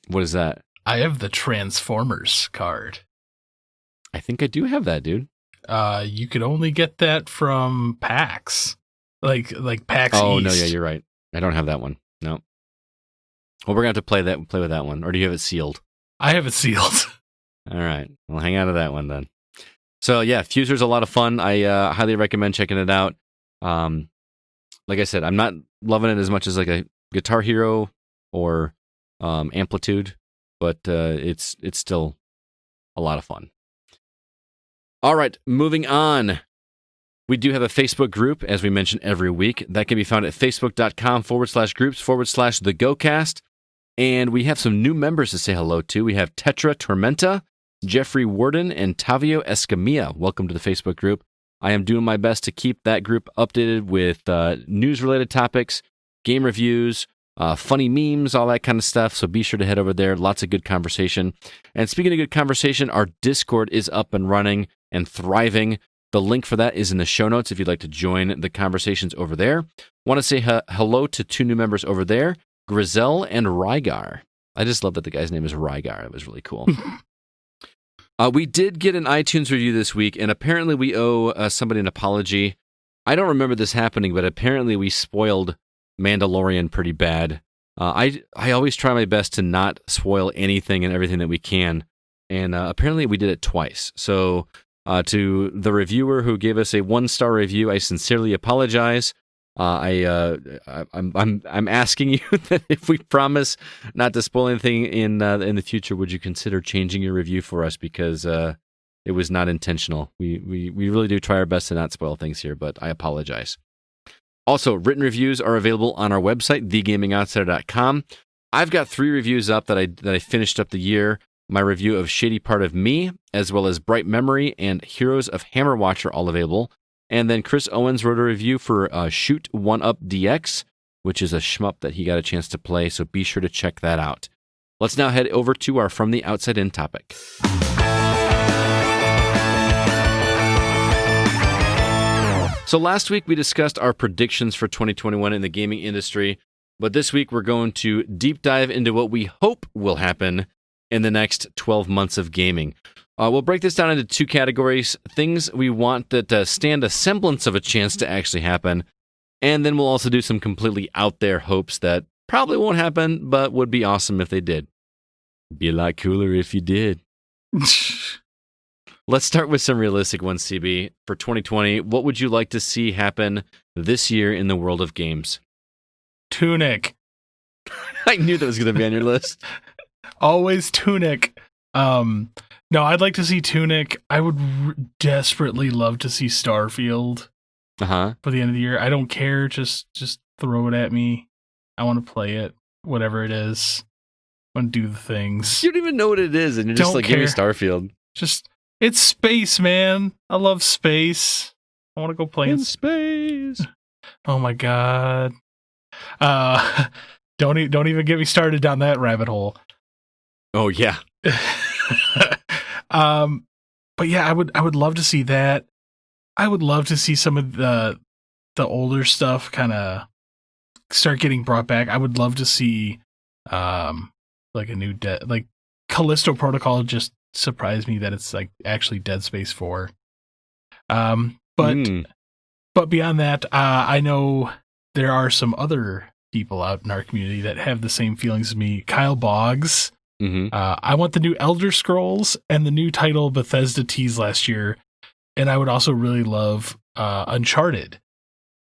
What is that? I have the Transformers card. I think I do have that, dude. You could only get that from PAX, like PAX East. Oh no, yeah, you're right. I don't have that one. No. Well, we're gonna have to play with that one, or do you have it sealed? I have it sealed. All right, we'll hang out of that one then. So yeah, Fuser's a lot of fun. I highly recommend checking it out. Like I said, I'm not loving it as much as like a Guitar Hero or Amplitude, but it's still a lot of fun. All right, moving on. We do have a Facebook group, as we mention every week. That can be found at facebook.com/groups/thegocast. And we have some new members to say hello to. We have Tetra Tormenta, Jeffrey Warden, and Tavio Escamilla. Welcome to the Facebook group. I am doing my best to keep that group updated with news-related topics, game reviews, funny memes, all that kind of stuff. So be sure to head over there. Lots of good conversation. And speaking of good conversation, our Discord is up and running and thriving. The link for that is in the show notes if you'd like to join the conversations over there. Want to say hello to 2 new members over there, Grizel and Rygar. I just love that the guy's name is Rygar. It was really cool. We did get an iTunes review this week, and apparently we owe somebody an apology. I don't remember this happening, but apparently we spoiled Mandalorian pretty bad. I always try my best to not spoil anything and everything that we can, and apparently we did it twice. So to the reviewer who gave us a 1-star review, I sincerely apologize. I'm asking you that if we promise not to spoil anything in the future, would you consider changing your review for us, because it was not intentional. We really do try our best to not spoil things here, but I apologize. Also, written reviews are available on our website, thegamingoutsider.com. I've got 3 reviews up that I finished up the year. My review of Shady Part of Me, as well as Bright Memory and Heroes of Hammerwatch are all available. And then Chris Owens wrote a review for Shoot 1-Up DX, which is a shmup that he got a chance to play, so be sure to check that out. Let's now head over to our From the Outside In topic. So last week we discussed our predictions for 2021 in the gaming industry, but this week we're going to deep dive into what we hope will happen in the next 12 months of gaming. We'll break this down into 2 categories: things we want that stand a semblance of a chance to actually happen, and then we'll also do some completely out there hopes that probably won't happen, but would be awesome if they did. Be a lot cooler if you did. Let's start with some realistic ones, CB. For 2020, what would you like to see happen this year in the world of games? Tunic. I knew that was going to be on your list. Always Tunic. No, I'd like to see Tunic. I would desperately love to see Starfield for the end of the year. I don't care. Just throw it at me. I want to play it, whatever it is. I want to do the things. You don't even know what it is, and you're just like, give me Starfield. It's space, man. I love space. I want to go play in space. Oh my god. Don't even get me started down that rabbit hole. Oh yeah. But yeah, I would love to see that. I would love to see some of the older stuff kind of start getting brought back. I would love to see like a new like Callisto Protocol. Just surprised me that it's like actually Dead Space 4. But beyond that, I know there are some other people out in our community that have the same feelings as me. Kyle Boggs. Mm-hmm. I want the new Elder Scrolls and the new title Bethesda teased last year. And I would also really love Uncharted.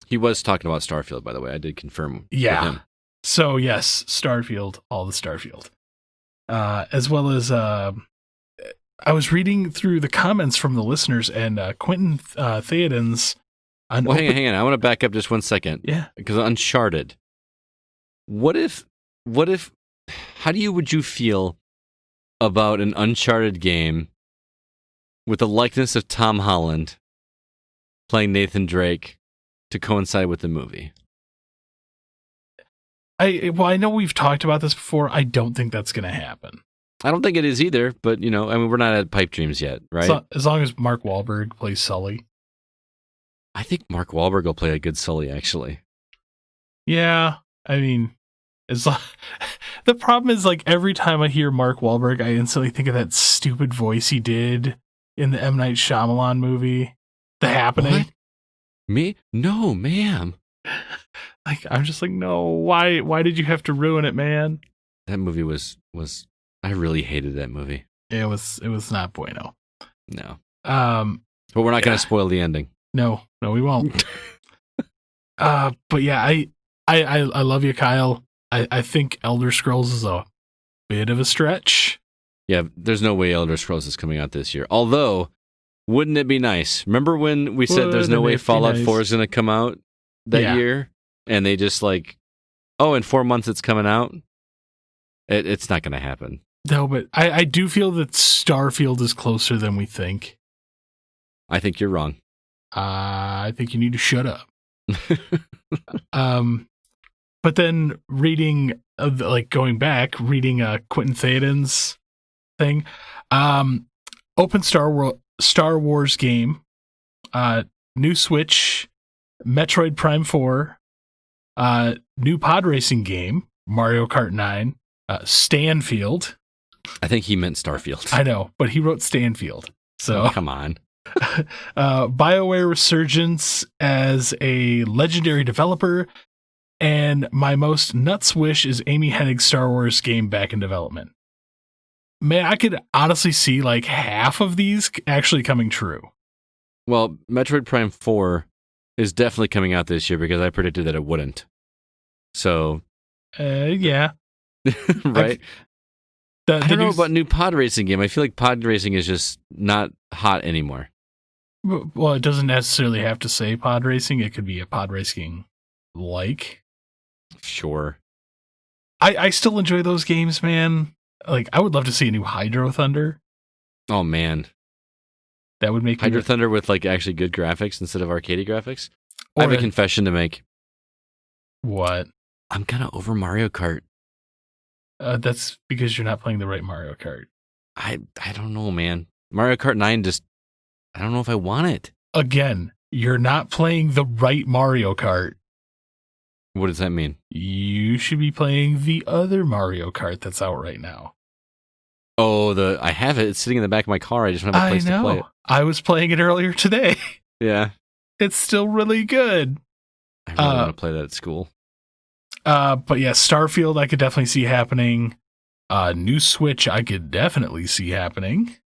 He was talking about Starfield, by the way. I did confirm with him. So, yes, Starfield, all the Starfield. As well as I was reading through the comments from the listeners, and Quentin Theoden's... Hang on. I want to back up just 1 second. Yeah. Because Uncharted. What if... How would you feel about an Uncharted game with the likeness of Tom Holland playing Nathan Drake to coincide with the movie? I know we've talked about this before. I don't think that's going to happen. I don't think it is either, but, we're not at pipe dreams yet, right? As long as Mark Wahlberg plays Sully. I think Mark Wahlberg will play a good Sully, actually. Yeah, I mean, the problem is, like, every time I hear Mark Wahlberg, I instantly think of that stupid voice he did in the M. Night Shyamalan movie, The Happening. What? Me? No, ma'am. Like, I'm just like, no, why did you have to ruin it, man? That movie was I really hated that movie. It was not bueno. No. But we're not going to spoil the ending. No, we won't. But yeah, I love you, Kyle. I think Elder Scrolls is a bit of a stretch. Yeah, there's no way Elder Scrolls is coming out this year. Although, wouldn't it be nice? Remember when we said there's no way Fallout 4 is going to come out that year? And they just in 4 months it's coming out? It's not going to happen. No, but I do feel that Starfield is closer than we think. I think you're wrong. I think you need to shut up. But then reading Quentin Theoden's thing, open Star Wars game, new Switch, Metroid Prime 4, new pod racing game, Mario Kart 9, Stanfield. I think he meant Starfield. I know, but he wrote Stanfield. So come on. BioWare Resurgence as a legendary developer, and my most nuts wish is Amy Hennig's Star Wars game back in development. Man, I could honestly see like half of these actually coming true. Well, Metroid Prime 4 is definitely coming out this year because I predicted that it wouldn't. So, yeah. Right? I don't know about new pod racing game. I feel like pod racing is just not hot anymore. Well, it doesn't necessarily have to say pod racing. It could be a pod racing like. Sure. I still enjoy those games, man. Like, I would love to see a new Hydro Thunder. Oh, man. That would make Hydro Thunder with like actually good graphics instead of arcadey graphics. I have a confession to make. What? I'm kind of over Mario Kart. That's because you're not playing the right Mario Kart. I don't know, man. Mario Kart 9 just... I don't know if I want it. Again, you're not playing the right Mario Kart. What does that mean? You should be playing the other Mario Kart that's out right now. Oh, I have it. It's sitting in the back of my car. I just don't have a place to play it. I was playing it earlier today. Yeah. It's still really good. I really want to play that at school. But yeah, Starfield I could definitely see happening. New Switch I could definitely see happening.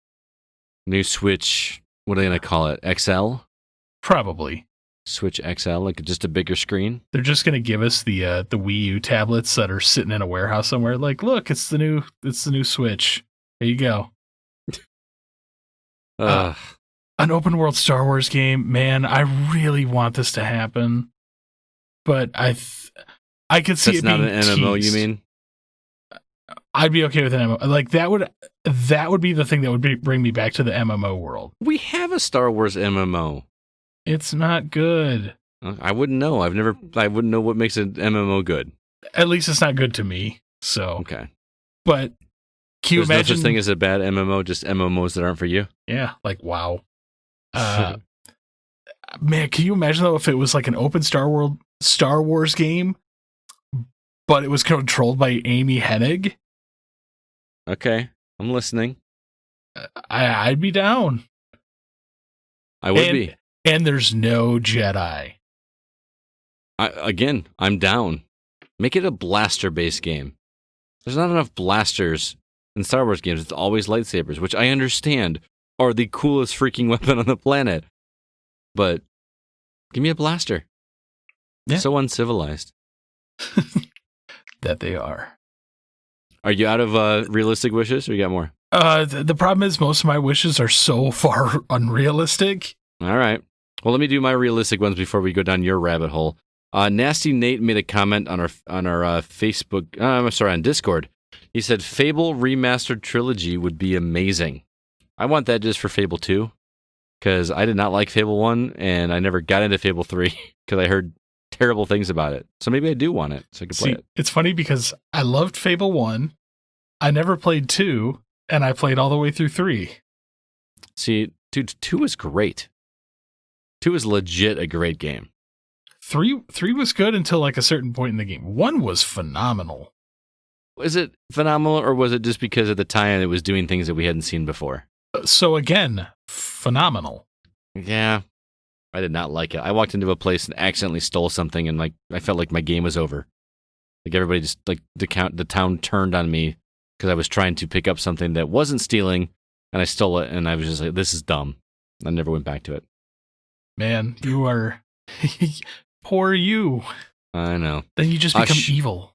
New Switch, what are they going to call it? XL? Probably. Switch XL, like just a bigger screen? They're just going to give us the Wii U tablets that are sitting in a warehouse somewhere. Like, look, it's the new Switch. Here you go. An open world Star Wars game, man. I really want this to happen, but I could see it being That's not an MMO, teased. you mean? I'd be okay with an MMO. Like that would be the thing that would bring me back to the MMO world. We have a Star Wars MMO. It's not good. I wouldn't know. I wouldn't know what makes an MMO good. At least it's not good to me. So okay, but can you There's imagine? no such thing as a bad MMO, just MMOs that aren't for you. Yeah, like WoW. Man, can you imagine though if it was like an open Star Wars game, but it was controlled by Amy Hennig? Okay, I'm listening. I'd be down. I would be. And there's no Jedi. I'm down. Make it a blaster-based game. There's not enough blasters in Star Wars games. It's always lightsabers, which I understand are the coolest freaking weapon on the planet. But give me a blaster. Yeah. So uncivilized. That they are. Are you out of realistic wishes, or you got more? The problem is most of my wishes are so far unrealistic. All right. Well, let me do my realistic ones before we go down your rabbit hole. Nasty Nate made a comment on our Facebook. On Discord. He said Fable Remastered Trilogy would be amazing. I want that just for Fable 2, because I did not like Fable 1, and I never got into Fable 3 because I heard terrible things about it. So maybe I do want it, so I can play it. It's funny because I loved Fable 1. I never played 2, and I played all the way through 3. See, dude, 2 is great. 2 is legit a great game. 3 was good until like a certain point in the game. 1 was phenomenal. Was it phenomenal, or was it just because at the time it was doing things that we hadn't seen before? So again, phenomenal. Yeah, I did not like it. I walked into a place and accidentally stole something, and I felt like my game was over. Like everybody just the town turned on me because I was trying to pick up something that wasn't stealing, and I stole it, and I was just like, "This is dumb." I never went back to it. Man, you are poor you. I know. Then you just become evil.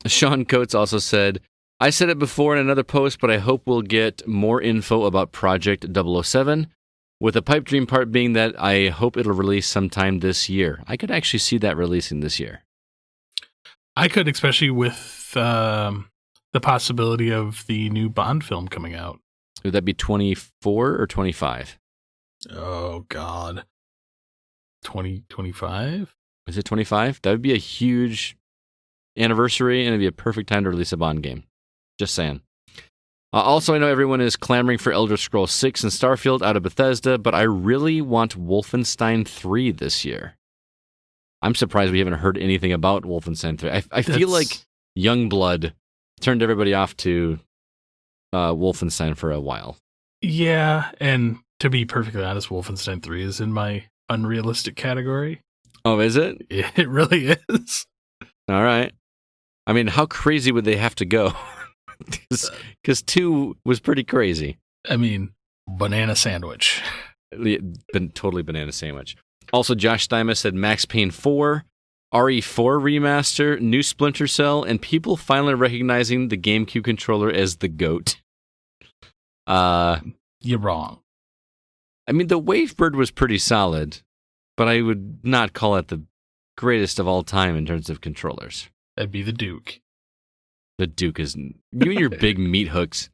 Sean Coates also said, I said it before in another post, but I hope we'll get more info about Project 007, with the pipe dream part being that I hope it'll release sometime this year. I could actually see that releasing this year. I could, especially with the possibility of the new Bond film coming out. Would that be 24 or 25? Oh, God. 2025? Is it 25? That would be a huge anniversary, and it'd be a perfect time to release a Bond game. Just saying. Also, I know everyone is clamoring for Elder Scrolls 6 and Starfield out of Bethesda, but I really want Wolfenstein 3 this year. I'm surprised we haven't heard anything about Wolfenstein 3. I feel like Youngblood turned everybody off to Wolfenstein for a while. Yeah, and to be perfectly honest, Wolfenstein 3 is in my unrealistic category. Oh, is it? It really is. All right. I mean, how crazy would they have to go? Because 2 was pretty crazy. I mean, banana sandwich. Totally banana sandwich. Also, Josh Steinmetz said Max Payne 4, RE4 remaster, new Splinter Cell, and people finally recognizing the GameCube controller as the GOAT. You're wrong. I mean, the Wavebird was pretty solid, but I would not call it the greatest of all time in terms of controllers. That'd be the Duke. The Duke is... You and your big meat hooks.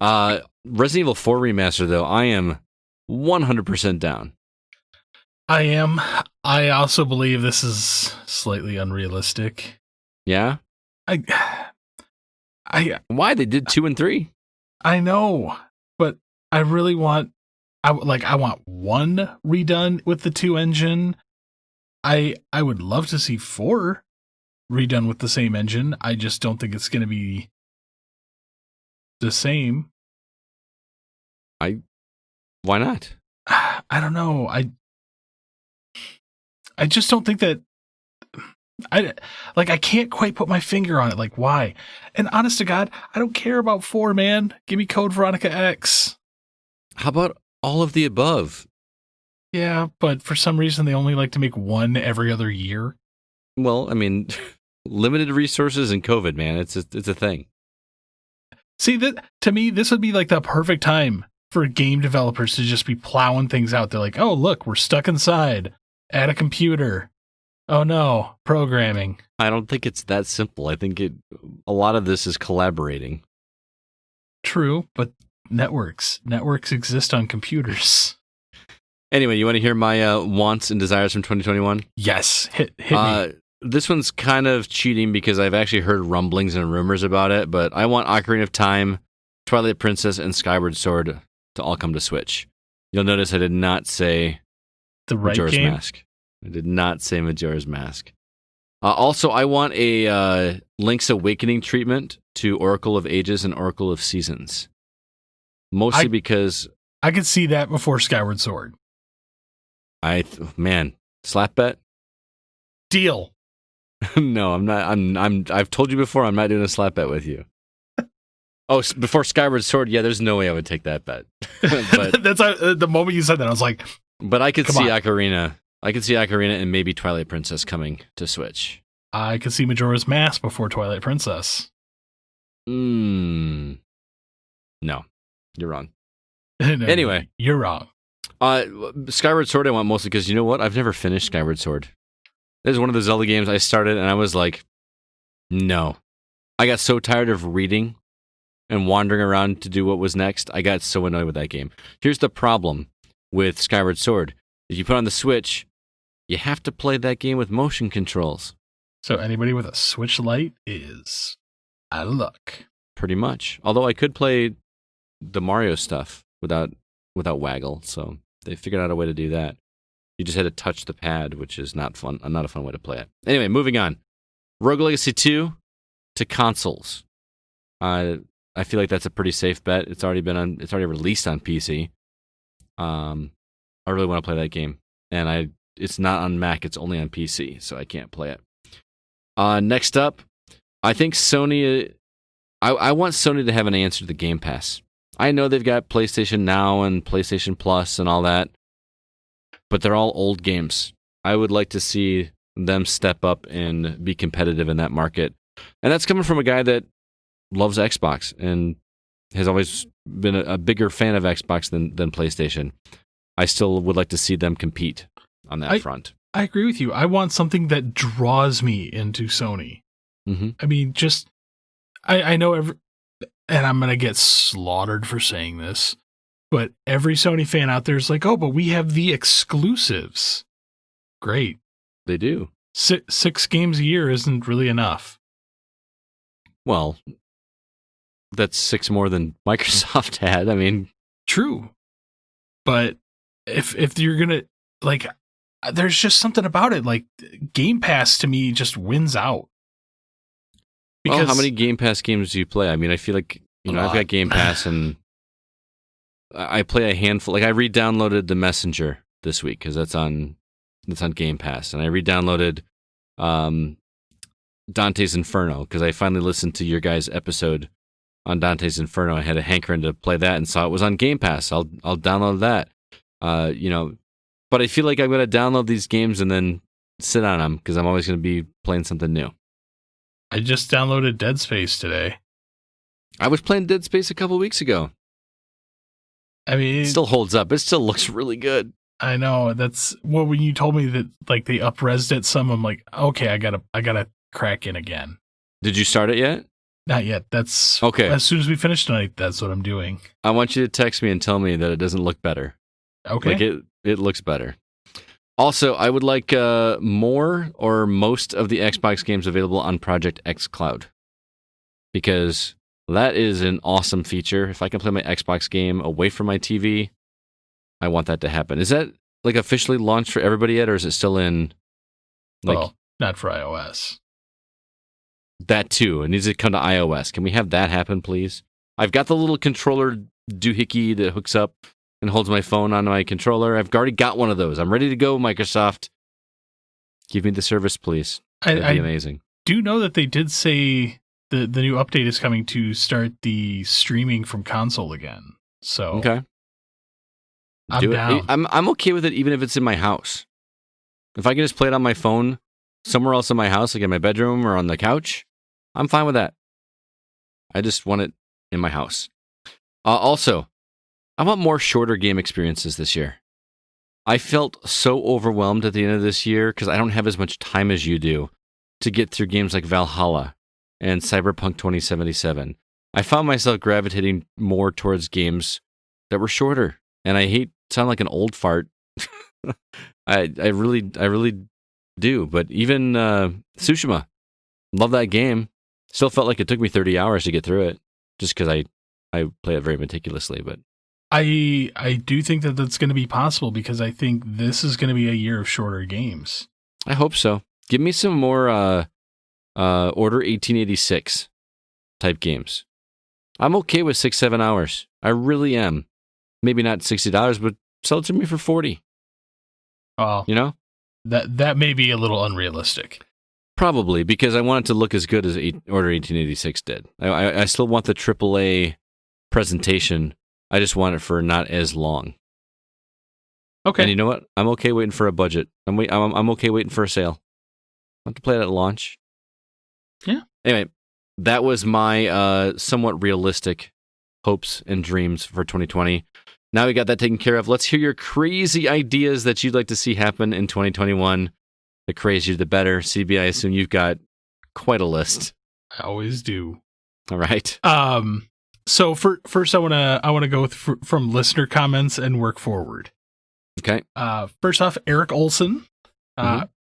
Resident Evil 4 remaster, though, I am 100% down. I am. I also believe this is slightly unrealistic. Yeah? Why? They did 2 and 3. I know, but I really want... I want 1 redone with the 2 engine. I would love to see 4 redone with the same engine. I just don't think it's going to be the same. Why not? I don't know. I just don't think that I can't quite put my finger on it. Like, why? And honest to God, I don't care about 4, man. Give me Code Veronica X. How about all of the above? Yeah, but for some reason they only like to make 1 every other year. Well, I mean, limited resources and COVID, man. It's a thing. See, to me, this would be like the perfect time for game developers to just be plowing things out. They're like, oh, look, we're stuck inside at a computer. Oh, no, programming. I don't think it's that simple. I think a lot of this is collaborating. True, but networks exist on computers. Anyway, you want to hear my wants and desires from 2021? Yes, hit me. This one's kind of cheating because I've actually heard rumblings and rumors about it, but I want Ocarina of Time, Twilight Princess, and Skyward Sword to all come to Switch. You'll notice I did not say the right Majora's game? Mask. I did not say Majora's Mask. Also, I want a Link's Awakening treatment to Oracle of Ages and Oracle of Seasons. Mostly because... I could see that before Skyward Sword. Slap bet? Deal. No, I'm not. I've told you before. I'm not doing a slap bet with you. Oh, before Skyward Sword, yeah. There's no way I would take that bet. But That's the moment you said that, I was like, but I could Come see on. Ocarina. I could see Ocarina and maybe Twilight Princess coming to Switch. I could see Majora's Mask before Twilight Princess. No, you're wrong. No, Anyway. you're wrong. Skyward Sword I want mostly because you know what? I've never finished Skyward Sword. This is one of the Zelda games I started and I was like, no. I got so tired of reading and wandering around to do what was next. I got so annoyed with that game. Here's the problem with Skyward Sword. If you put on the Switch, you have to play that game with motion controls. So anybody with a Switch Lite is out of luck. Pretty much. Although I could play the Mario stuff without waggle, so they figured out a way to do that. You just had to touch the pad, which is not fun. Not a fun way to play it. Anyway, moving on. Rogue Legacy 2 to consoles. I feel like that's a pretty safe bet. It's already released on PC. I really want to play that game, and it's not on Mac. It's only on PC, so I can't play it. Next up, I think Sony. I want Sony to have an answer to the Game Pass. I know they've got PlayStation Now and PlayStation Plus and all that, but they're all old games. I would like to see them step up and be competitive in that market. And that's coming from a guy that loves Xbox and has always been a bigger fan of Xbox than PlayStation. I still would like to see them compete on that front. I agree with you. I want something that draws me into Sony. Mm-hmm. I mean, just I know and I'm going to get slaughtered for saying this, but every Sony fan out there is like, oh, but we have the exclusives. Great. They do. 6 games a year isn't really enough. Well, that's 6 more than Microsoft had. I mean, true. But if you're going to, like, there's just something about it. Like, Game Pass to me just wins out. Well, how many Game Pass games do you play? I mean, I feel like, I've got Game Pass and I play a handful. Like, I re-downloaded The Messenger this week because that's on Game Pass. And I re-downloaded Dante's Inferno because I finally listened to your guys' episode on Dante's Inferno. I had a hankering to play that and saw it was on Game Pass. I'll download that. But I feel like I'm going to download these games and then sit on them because I'm always going to be playing something new. I just downloaded Dead Space today. I was playing Dead Space a couple weeks ago. I mean, it still holds up. It still looks really good. I know. That's when you told me that like they up-resed it some, I'm like, okay, I gotta crack in again. Did you start it yet? Not yet. That's okay. As soon as we finish tonight, that's what I'm doing. I want you to text me and tell me that it doesn't look better. Okay. Like it looks better. Also, I would like more or most of the Xbox games available on Project X Cloud. Because that is an awesome feature. If I can play my Xbox game away from my TV, I want that to happen. Is that like officially launched for everybody yet, or is it still in well, not for iOS. That too. It needs to come to iOS. Can we have that happen, please? I've got the little controller doohickey that hooks up and holds my phone on my controller. I've already got one of those. I'm ready to go, Microsoft. Give me the service, please. That'd be amazing. Do know that they did say the new update is coming to start the streaming from console again. So okay, I'm down. I'm okay with it, even if it's in my house. If I can just play it on my phone somewhere else in my house, like in my bedroom or on the couch, I'm fine with that. I just want it in my house. Also, I want more shorter game experiences this year. I felt so overwhelmed at the end of this year because I don't have as much time as you do to get through games like Valhalla and Cyberpunk 2077. I found myself gravitating more towards games that were shorter, and I hate to sound like an old fart. I really do. But even Tsushima, love that game. Still felt like it took me 30 hours to get through it, just because I play it very meticulously. But I do think that that's going to be possible because I think this is going to be a year of shorter games. I hope so. Give me some more Order 1886 type games. I'm okay with 6-7 hours. I really am. Maybe not $60, but sell it to me for $40. Well, you know, that may be a little unrealistic. Probably, because I want it to look as good as Order 1886 did. I still want the AAA presentation. I just want it for not as long. Okay. And you know what? I'm okay waiting for a budget. I'm okay waiting for a sale. I want to play it at launch. Yeah. Anyway, that was my somewhat realistic hopes and dreams for 2020. Now we got that taken care of. Let's hear your crazy ideas that you'd like to see happen in 2021. The crazier, the better. CB, I assume you've got quite a list. I always do. All right. So first, I wanna go from listener comments and work forward. Okay. First off, Eric Olson,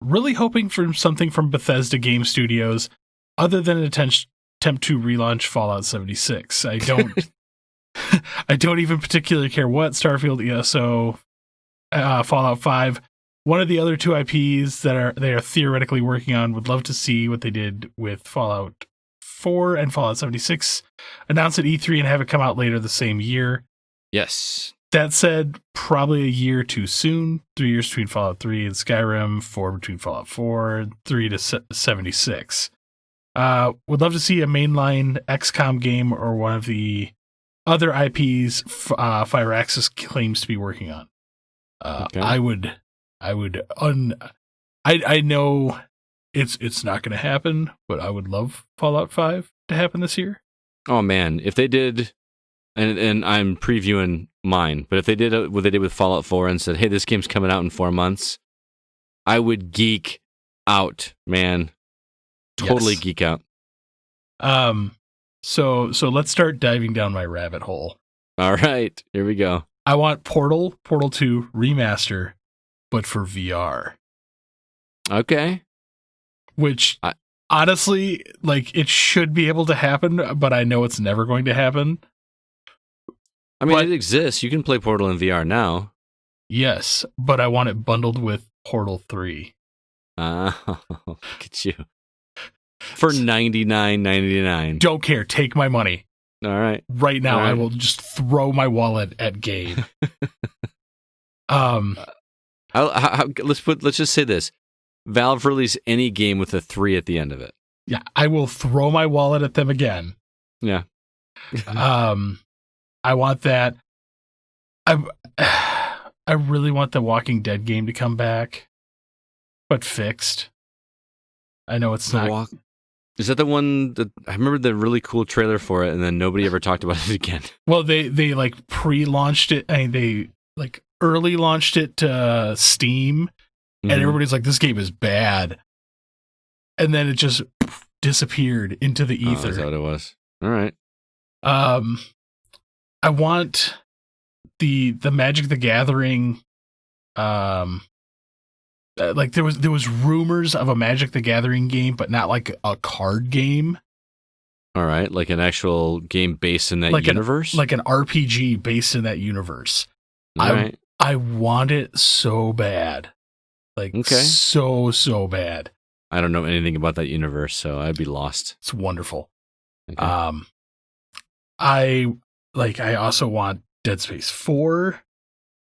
really hoping for something from Bethesda Game Studios, other than an attempt to relaunch Fallout 76. I don't, I don't even particularly care what. Starfield, ESO, Fallout 5. One of the other two IPs that they are theoretically working on. Would love to see what they did with Fallout 4 and Fallout 76. Announce at E3 and have it come out later the same year. Yes. That said, probably a year too soon. 3 years between Fallout 3 and Skyrim, 4 between Fallout 4, and 3 to 76. Would love to see a mainline XCOM game or one of the other IPs Firaxis claims to be working on. Okay. I know it's not going to happen, but I would love Fallout 5 to happen this year. Oh man, if they did, and I'm previewing mine, but if they did what they did with Fallout 4 and said, "Hey, this game's coming out in 4 months," I would geek out, man. Totally Yes. geek out. So let's start diving down my rabbit hole. All right, here we go. I want Portal 2 remaster, but for VR. Okay. Which honestly, like, it should be able to happen, but I know it's never going to happen. I mean, But- it exists. You can play Portal in VR now. Yes, but I want it bundled with Portal 3. Look at you. For $99.99. Don't care. Take my money. All right. Right now, All right. I will just throw my wallet at Gabe. Let's just say this: Valve release any game with a 3 at the end of it. Yeah, I will throw my wallet at them again. Yeah. I want that. I really want the Walking Dead game to come back, but fixed. I know it's not. Is that the one that I remember the really cool trailer for it, and then nobody ever talked about it again? Well, they like pre-launched it. I mean, they like early launched it to Steam, and everybody's like, "This game is bad," and then it just disappeared into the ether. Oh, is that what it was? All right. I want the Magic the Gathering. Like there was rumors of a Magic the Gathering game, but not like a card game. All right, like an actual game based in that universe, like an RPG based in that universe. All right. I want it so bad, like so bad. I don't know anything about that universe, so I'd be lost. It's wonderful. Okay. I also want Dead Space 4.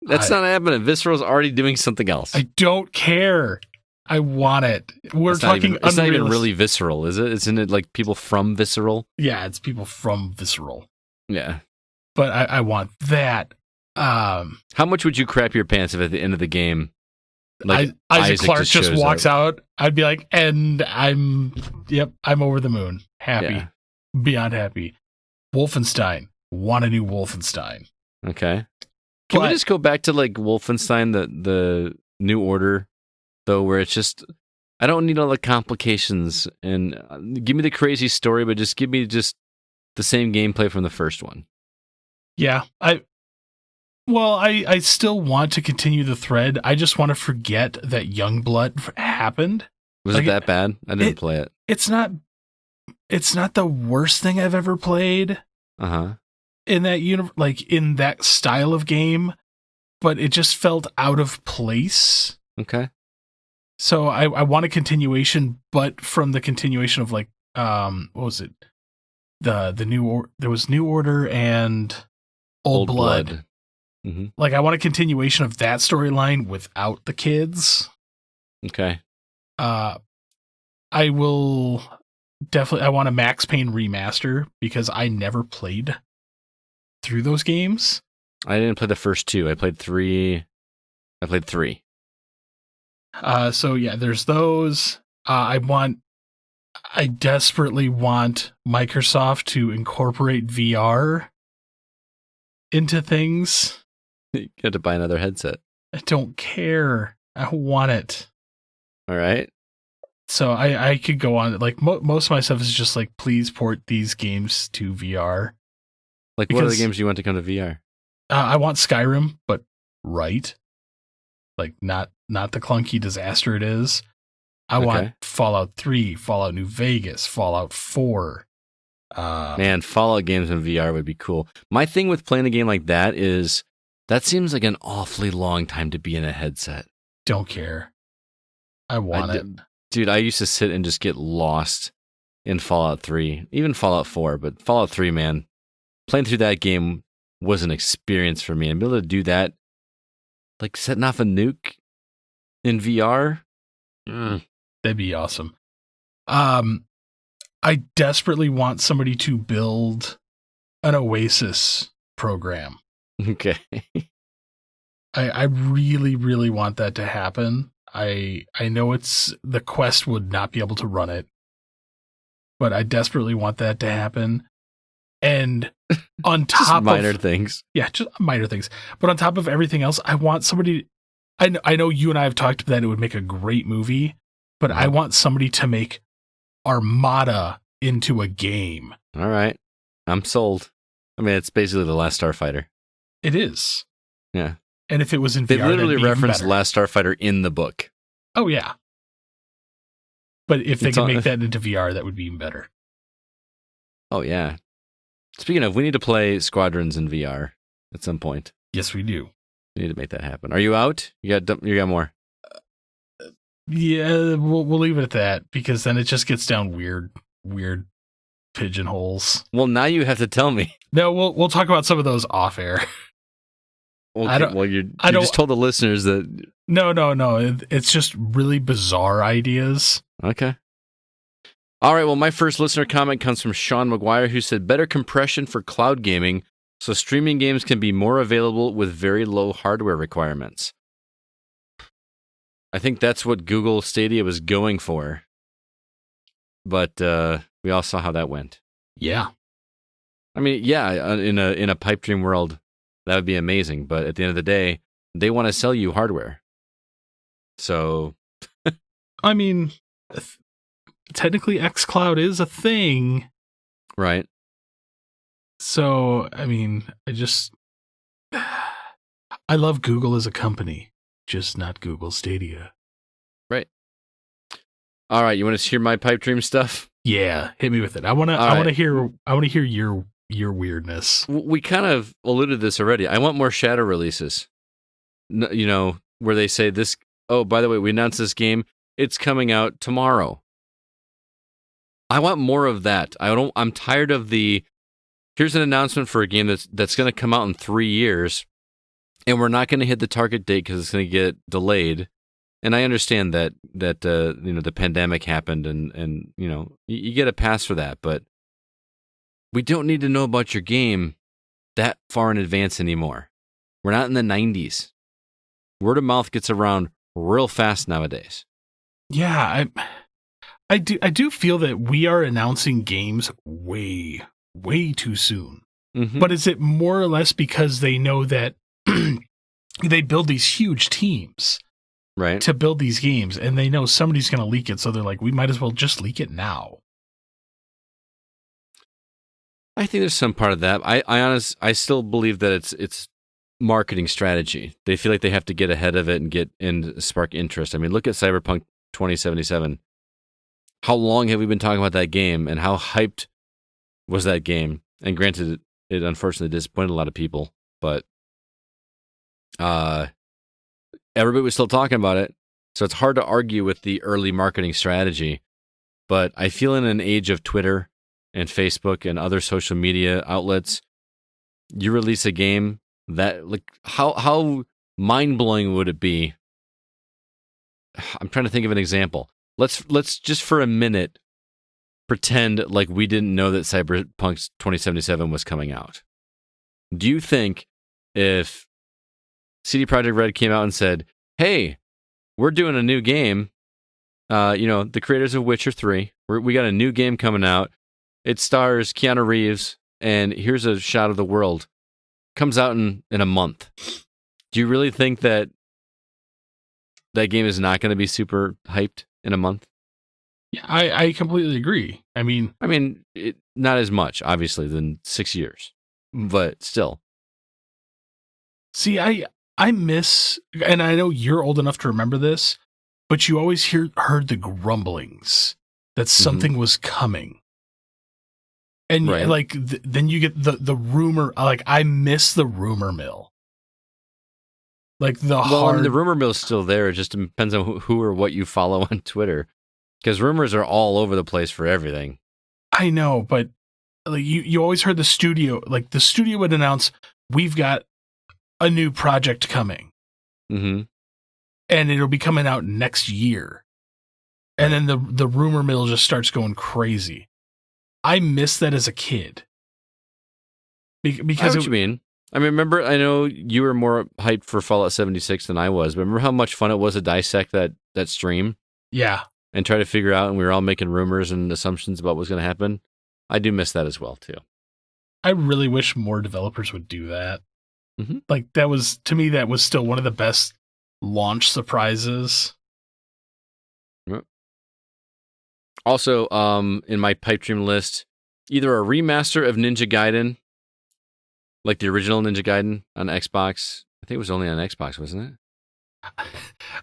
That's not happening. Visceral's already doing something else. I don't care. I want it. It's not even really Visceral, is it? Isn't it like people from Visceral? Yeah, it's people from Visceral. Yeah. But I want that. How much would you crap your pants if at the end of the game, like Isaac Clarke just walks out? out? I'd be like, and I'm over the moon. Happy. Yeah. Beyond happy. Wolfenstein. Want a new Wolfenstein. Okay. Can we just go back to like Wolfenstein, the New Order, though, where it's just, I don't need all the complications and give me the crazy story, but just give me just the same gameplay from the first one. Yeah, I still want to continue the thread. I just want to forget that Youngblood happened. Was it that bad? I didn't play it. It's not the worst thing I've ever played. In that in that style of game, but it just felt out of place. Okay. So I want a continuation, but from the continuation of like what was it? There was New Order and Old Blood. Mm-hmm. Like I want a continuation of that storyline without the kids. Okay. I will definitely. I want a Max Payne remaster because I never played through those games. I didn't play the first two. I played 3. I played 3. So yeah, there's those. I desperately want Microsoft to incorporate VR into things. You had to buy another headset. I don't care. I want it. All right. So I could go on. Like most of my stuff is just like, please port these games to VR. Like, what are the games you want to come to VR? I want Skyrim, but right. Like not the clunky disaster it is. I want Fallout 3, Fallout New Vegas, Fallout 4. Man, Fallout games in VR would be cool. My thing with playing a game like that is that seems like an awfully long time to be in a headset. Don't care. I want it. Dude, I used to sit and just get lost in Fallout 3, even Fallout 4, but Fallout 3, man, playing through that game was an experience for me. And be able to do that, like setting off a nuke in VR, that'd be awesome. I desperately want somebody to build an Oasis program. Okay. I really, really want that to happen. I know the Quest would not be able to run it, but I desperately want that to happen. And on top just minor things. Yeah, just minor things. But on top of everything else, I want somebody. I know you and I have talked that it would make a great movie, but I want somebody to make Armada into a game. All right. I'm sold. I mean, it's basically the Last Starfighter. It is. Yeah. And if it was in they VR, literally referenced Last Starfighter in the book. Oh, yeah. But if they can make that into VR, that would be even better. Oh, yeah. Speaking of, we need to play Squadrons in VR at some point. Yes, we do. We need to make that happen. Are you out? You got more? Yeah, we'll leave it at that because then it just gets down weird pigeonholes. Well, now you have to tell me. No, we'll talk about some of those off air. Okay, you just told the listeners that. No. It's just really bizarre ideas. Okay. All right. Well, my first listener comment comes from Sean McGuire, who said, "Better compression for cloud gaming, so streaming games can be more available with very low hardware requirements." I think that's what Google Stadia was going for, but we all saw how that went. Yeah. I mean, yeah, in a pipe dream world, that would be amazing. But at the end of the day, they want to sell you hardware. So, I mean, technically, xCloud is a thing, right? So, I mean, I love Google as a company, just not Google Stadia. Right. All right, you want to hear my pipe dream stuff? Yeah, hit me with it. I want to hear your weirdness. We kind of alluded to this already. I want more shadow releases. You know, where they say this, oh, by the way, we announced this game, it's coming out tomorrow. I want more of that. I'm tired of here's an announcement for a game that's going to come out in 3 years, and we're not going to hit the target date because it's going to get delayed. And I understand that the pandemic happened, and you get a pass for that, but we don't need to know about your game that far in advance anymore. We're not in the 90s. Word of mouth gets around real fast nowadays. Yeah, I do feel that we are announcing games way too soon. Mm-hmm. But is it more or less because they know that they build these huge teams, right, to build these games, and they know somebody's going to leak it, so they're like, we might as well just leak it now. I think there's some part of that. I still believe that it's marketing strategy. They feel like they have to get ahead of it and spark interest. I mean, look at Cyberpunk 2077. How long have we been talking about that game, and how hyped was that game? And granted, it unfortunately disappointed a lot of people, but everybody was still talking about it. So it's hard to argue with the early marketing strategy. But I feel in an age of Twitter and Facebook and other social media outlets, you release a game that, like, how mind-blowing would it be? I'm trying to think of an example. let's just for a minute pretend like we didn't know that Cyberpunk 2077 was coming out. Do you think if CD Projekt Red came out and said, "Hey, we're doing a new game. The creators of Witcher 3. We got a new game coming out. It stars Keanu Reeves, and here's a shot of the world. Comes out in a month." Do you really think that game is not going to be super hyped in a month? Yeah, I completely agree. I mean, not as much, obviously, than 6 years, but still. See, I miss, and I know you're old enough to remember this, but you always heard the grumblings that something was coming. And right. then you get the rumor, like I miss the rumor mill. Like the rumor mill's still there. It just depends on who or what you follow on Twitter. Because rumors are all over the place for everything. I know, but like you always heard the studio would announce, we've got a new project coming. Mm-hmm. And it'll be coming out next year. And then the rumor mill just starts going crazy. I miss that as a kid. Because I know what you mean. I know you were more hyped for Fallout 76 than I was, but remember how much fun it was to dissect that stream? Yeah. And try to figure out, and we were all making rumors and assumptions about what's going to happen. I do miss that as well, too. I really wish more developers would do that. Mm-hmm. Like, that was still one of the best launch surprises. Yep. Also, in my pipe dream list, either a remaster of Ninja Gaiden, like the original Ninja Gaiden on Xbox. I think it was only on Xbox, wasn't it?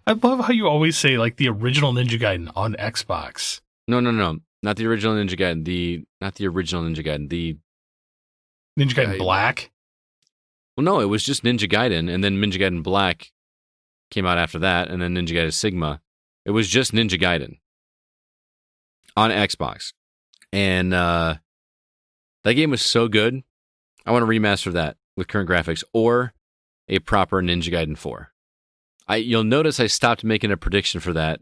I love how you always say, like, the original Ninja Gaiden on Xbox. No. Not the original Ninja Gaiden. Not the original Ninja Gaiden. The Ninja Gaiden Black? Well, no, it was just Ninja Gaiden, and then Ninja Gaiden Black came out after that, and then Ninja Gaiden Sigma. It was just Ninja Gaiden on Xbox. And that game was so good. I want to remaster that with current graphics or a proper Ninja Gaiden 4. You'll notice I stopped making a prediction for that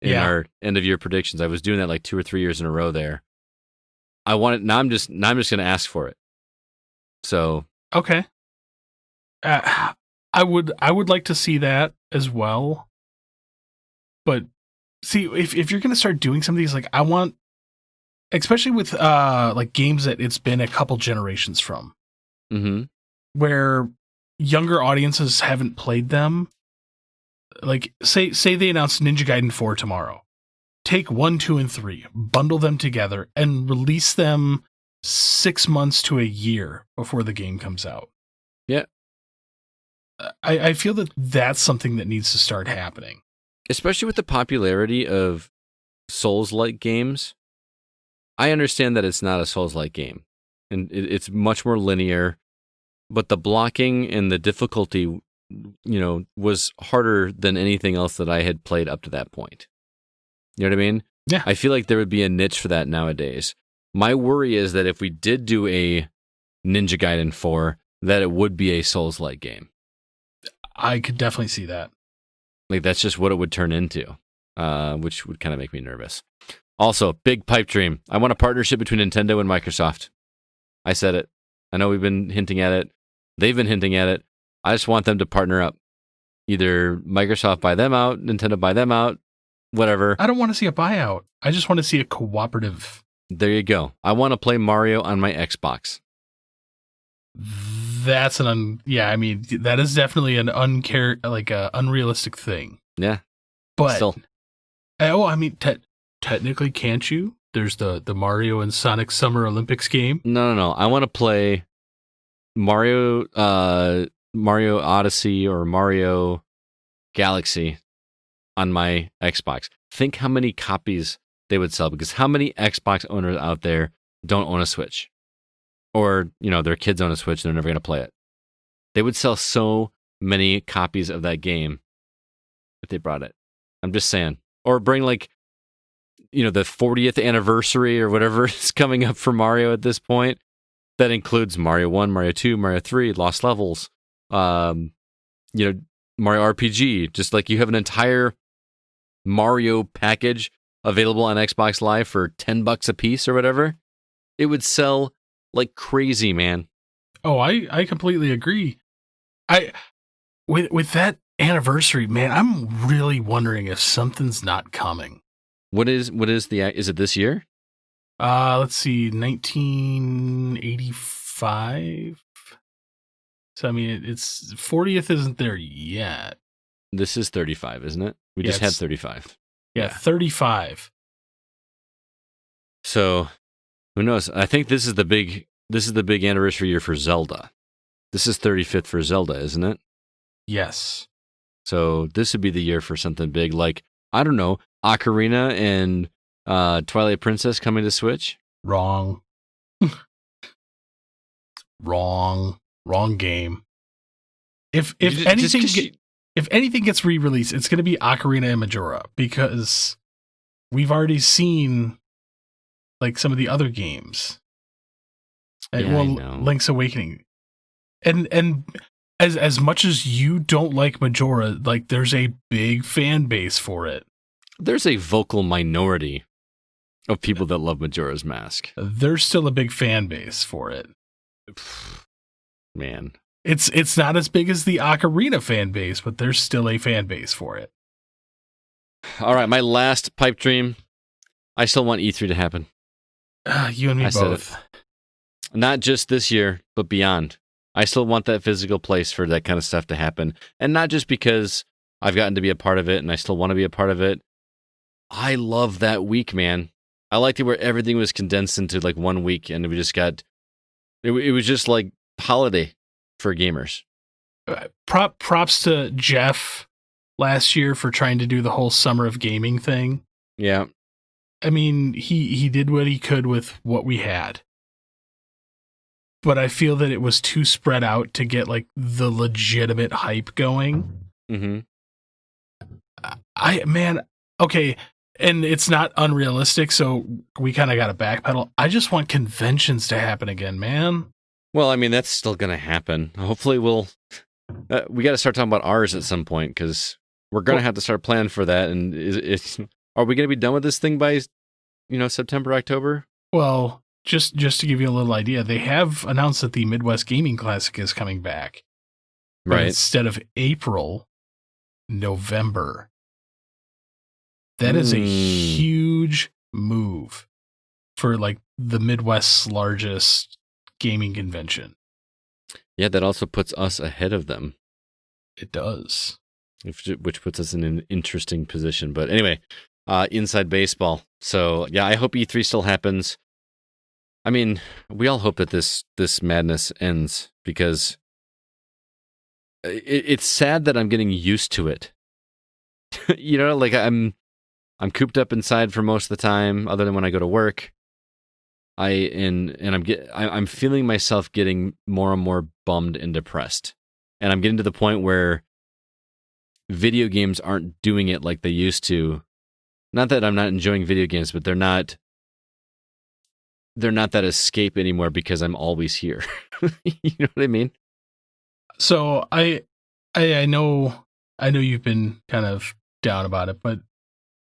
in our end of year predictions. I was doing that like 2 or 3 years in a row there. I want it now. I'm just going to ask for it. So okay, I would like to see that as well. But see, if you're going to start doing some of these, like I want, especially with like games that it's been a couple generations from, where younger audiences haven't played them. Like say they announce Ninja Gaiden 4 tomorrow. Take 1, 2, and 3, bundle them together, and release them 6 months to a year before the game comes out. Yeah. I feel that that's something that needs to start happening. Especially with the popularity of Souls-like games. I understand that it's not a Souls-like game. And it's much more linear. But the blocking and the difficulty, was harder than anything else that I had played up to that point. You know what I mean? Yeah. I feel like there would be a niche for that nowadays. My worry is that if we did do a Ninja Gaiden 4, that it would be a Souls-like game. I could definitely see that. Like, that's just what it would turn into, which would kind of make me nervous. Also, big pipe dream. I want a partnership between Nintendo and Microsoft. I said it. I know we've been hinting at it. They've been hinting at it. I just want them to partner up. Either Microsoft buy them out, Nintendo buy them out, whatever. I don't want to see a buyout. I just want to see a cooperative. There you go. I want to play Mario on my Xbox. That's that is definitely an unrealistic thing. Yeah. But still. Technically, can't you? There's the Mario and Sonic Summer Olympics game. No. I want to play Mario Odyssey or Mario Galaxy on my Xbox. Think how many copies they would sell, because how many Xbox owners out there don't own a Switch? Or, their kids own a Switch and they're never going to play it. They would sell so many copies of that game if they brought it. I'm just saying. Or bring the 40th anniversary or whatever is coming up for Mario at this point. That includes Mario 1, Mario 2, Mario 3, Lost Levels, Mario RPG. Just like you have an entire Mario package available on Xbox Live for $10 a piece or whatever, it would sell like crazy, man. Oh, I completely agree. With that anniversary, man, I'm really wondering if something's not coming. Is it this year? Let's see, 1985. So I mean, it's 40th isn't there yet. This is 35, isn't it? We just had 35. Yeah, 35. So, who knows? I think this is the big anniversary year for Zelda. This is 35th for Zelda, isn't it? Yes. So, this would be the year for something big like, I don't know, Ocarina and Twilight Princess coming to Switch? Wrong. Wrong game. If anything gets re-released, it's going to be Ocarina and Majora, because we've already seen like some of the other games. Yeah, Link's Awakening. And as much as you don't like Majora, like there's a big fan base for it. There's a vocal minority of people that love Majora's Mask. There's still a big fan base for it. Man. It's not as big as the Ocarina fan base, but there's still a fan base for it. All right, my last pipe dream. I still want E3 to happen. You and me both. Not just this year, but beyond. I still want that physical place for that kind of stuff to happen. And not just because I've gotten to be a part of it and I still want to be a part of it. I love that week, man. I liked it where everything was condensed into like 1 week and we just got... It was just like holiday for gamers. Props to Jeff last year for trying to do the whole summer of gaming thing. Yeah. I mean, he did what he could with what we had. But I feel that it was too spread out to get like the legitimate hype going. Mm-hmm. Okay, and it's not unrealistic, so we kind of got to backpedal. I just want conventions to happen again, man. Well, I mean, that's still going to happen. Hopefully we got to start talking about ours at some point, because we're going to have to start planning for that. And are we going to be done with this thing by, September, October? Well, just to give you a little idea, they have announced that the Midwest Gaming Classic is coming back. But right. Instead of April, November. That is a huge move for like the Midwest's largest gaming convention. Yeah, that also puts us ahead of them. It does. Which puts us in an interesting position. But anyway, inside baseball. So yeah, I hope E3 still happens. I mean, we all hope that this madness ends, because it's sad that I'm getting used to it. Like I'm cooped up inside for most of the time, other than when I go to work. I'm feeling myself getting more and more bummed and depressed, and I'm getting to the point where video games aren't doing it like they used to. Not that I'm not enjoying video games, but they're not that escape anymore, because I'm always here. You know what I mean? So I know you've been kind of down about it, but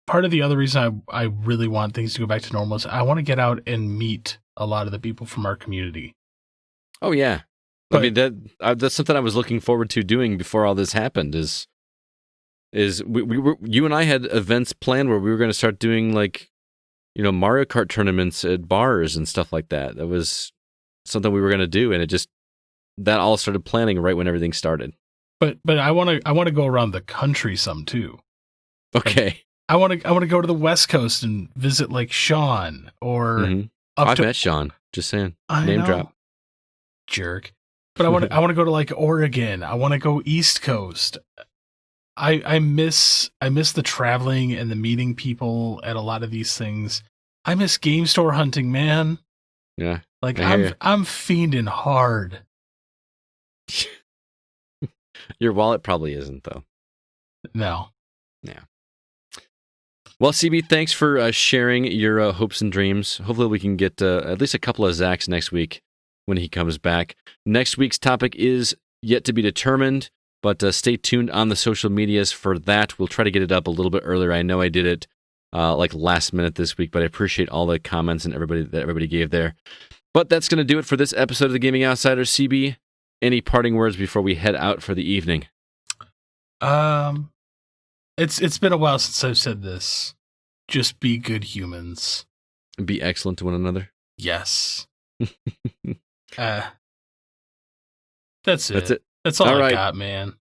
part of the other reason I really want things to go back to normal is I want to get out and meet a lot of the people from our community. Oh yeah. But, I mean, that's something I was looking forward to doing before all this happened, is you and I had events planned where we were going to start doing like, Mario Kart tournaments at bars and stuff like that. That was something we were going to do, and that all started planning right when everything started. But I want to go around the country some too. Okay. Like, I want to go to the West Coast and visit like Sean or I've met Sean. Just saying. Name drop. Jerk. But I want to go to like Oregon. I want to go East Coast. I miss the traveling and the meeting people at a lot of these things. I miss game store hunting, man. Yeah. Like I'm fiending hard. Your wallet probably isn't, though. No. Yeah. Well, CB, thanks for sharing your hopes and dreams. Hopefully we can get at least a couple of Zachs next week when he comes back. Next week's topic is yet to be determined. But stay tuned on the social medias for that. We'll try to get it up a little bit earlier. I know I did it like last minute this week, but I appreciate all the comments and everybody gave there. But that's going to do it for this episode of the Gaming Outsider. CB, any parting words before we head out for the evening? It's been a while since I've said this. Just be good humans. Be excellent to one another. Yes. That's it. That's it. That's all right. I got, man.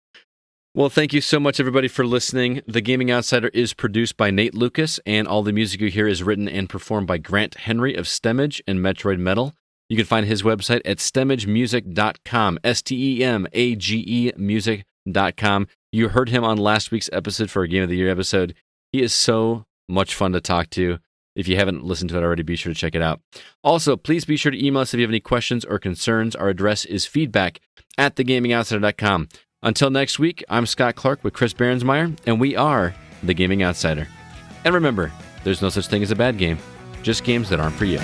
Well, thank you so much, everybody, for listening. The Gaming Outsider is produced by Nate Lucas, and all the music you hear is written and performed by Grant Henry of Stemage and Metroid Metal. You can find his website at stemagemusic.com, STEMAGE music.com. You heard him on last week's episode for our Game of the Year episode. He is so much fun to talk to. If you haven't listened to it already, be sure to check it out. Also, please be sure to email us if you have any questions or concerns. Our address is feedback@thegamingoutsider.com. Until next week, I'm Scott Clark with Chris Behrensmeyer, and we are The Gaming Outsider. And remember, there's no such thing as a bad game, just games that aren't for you.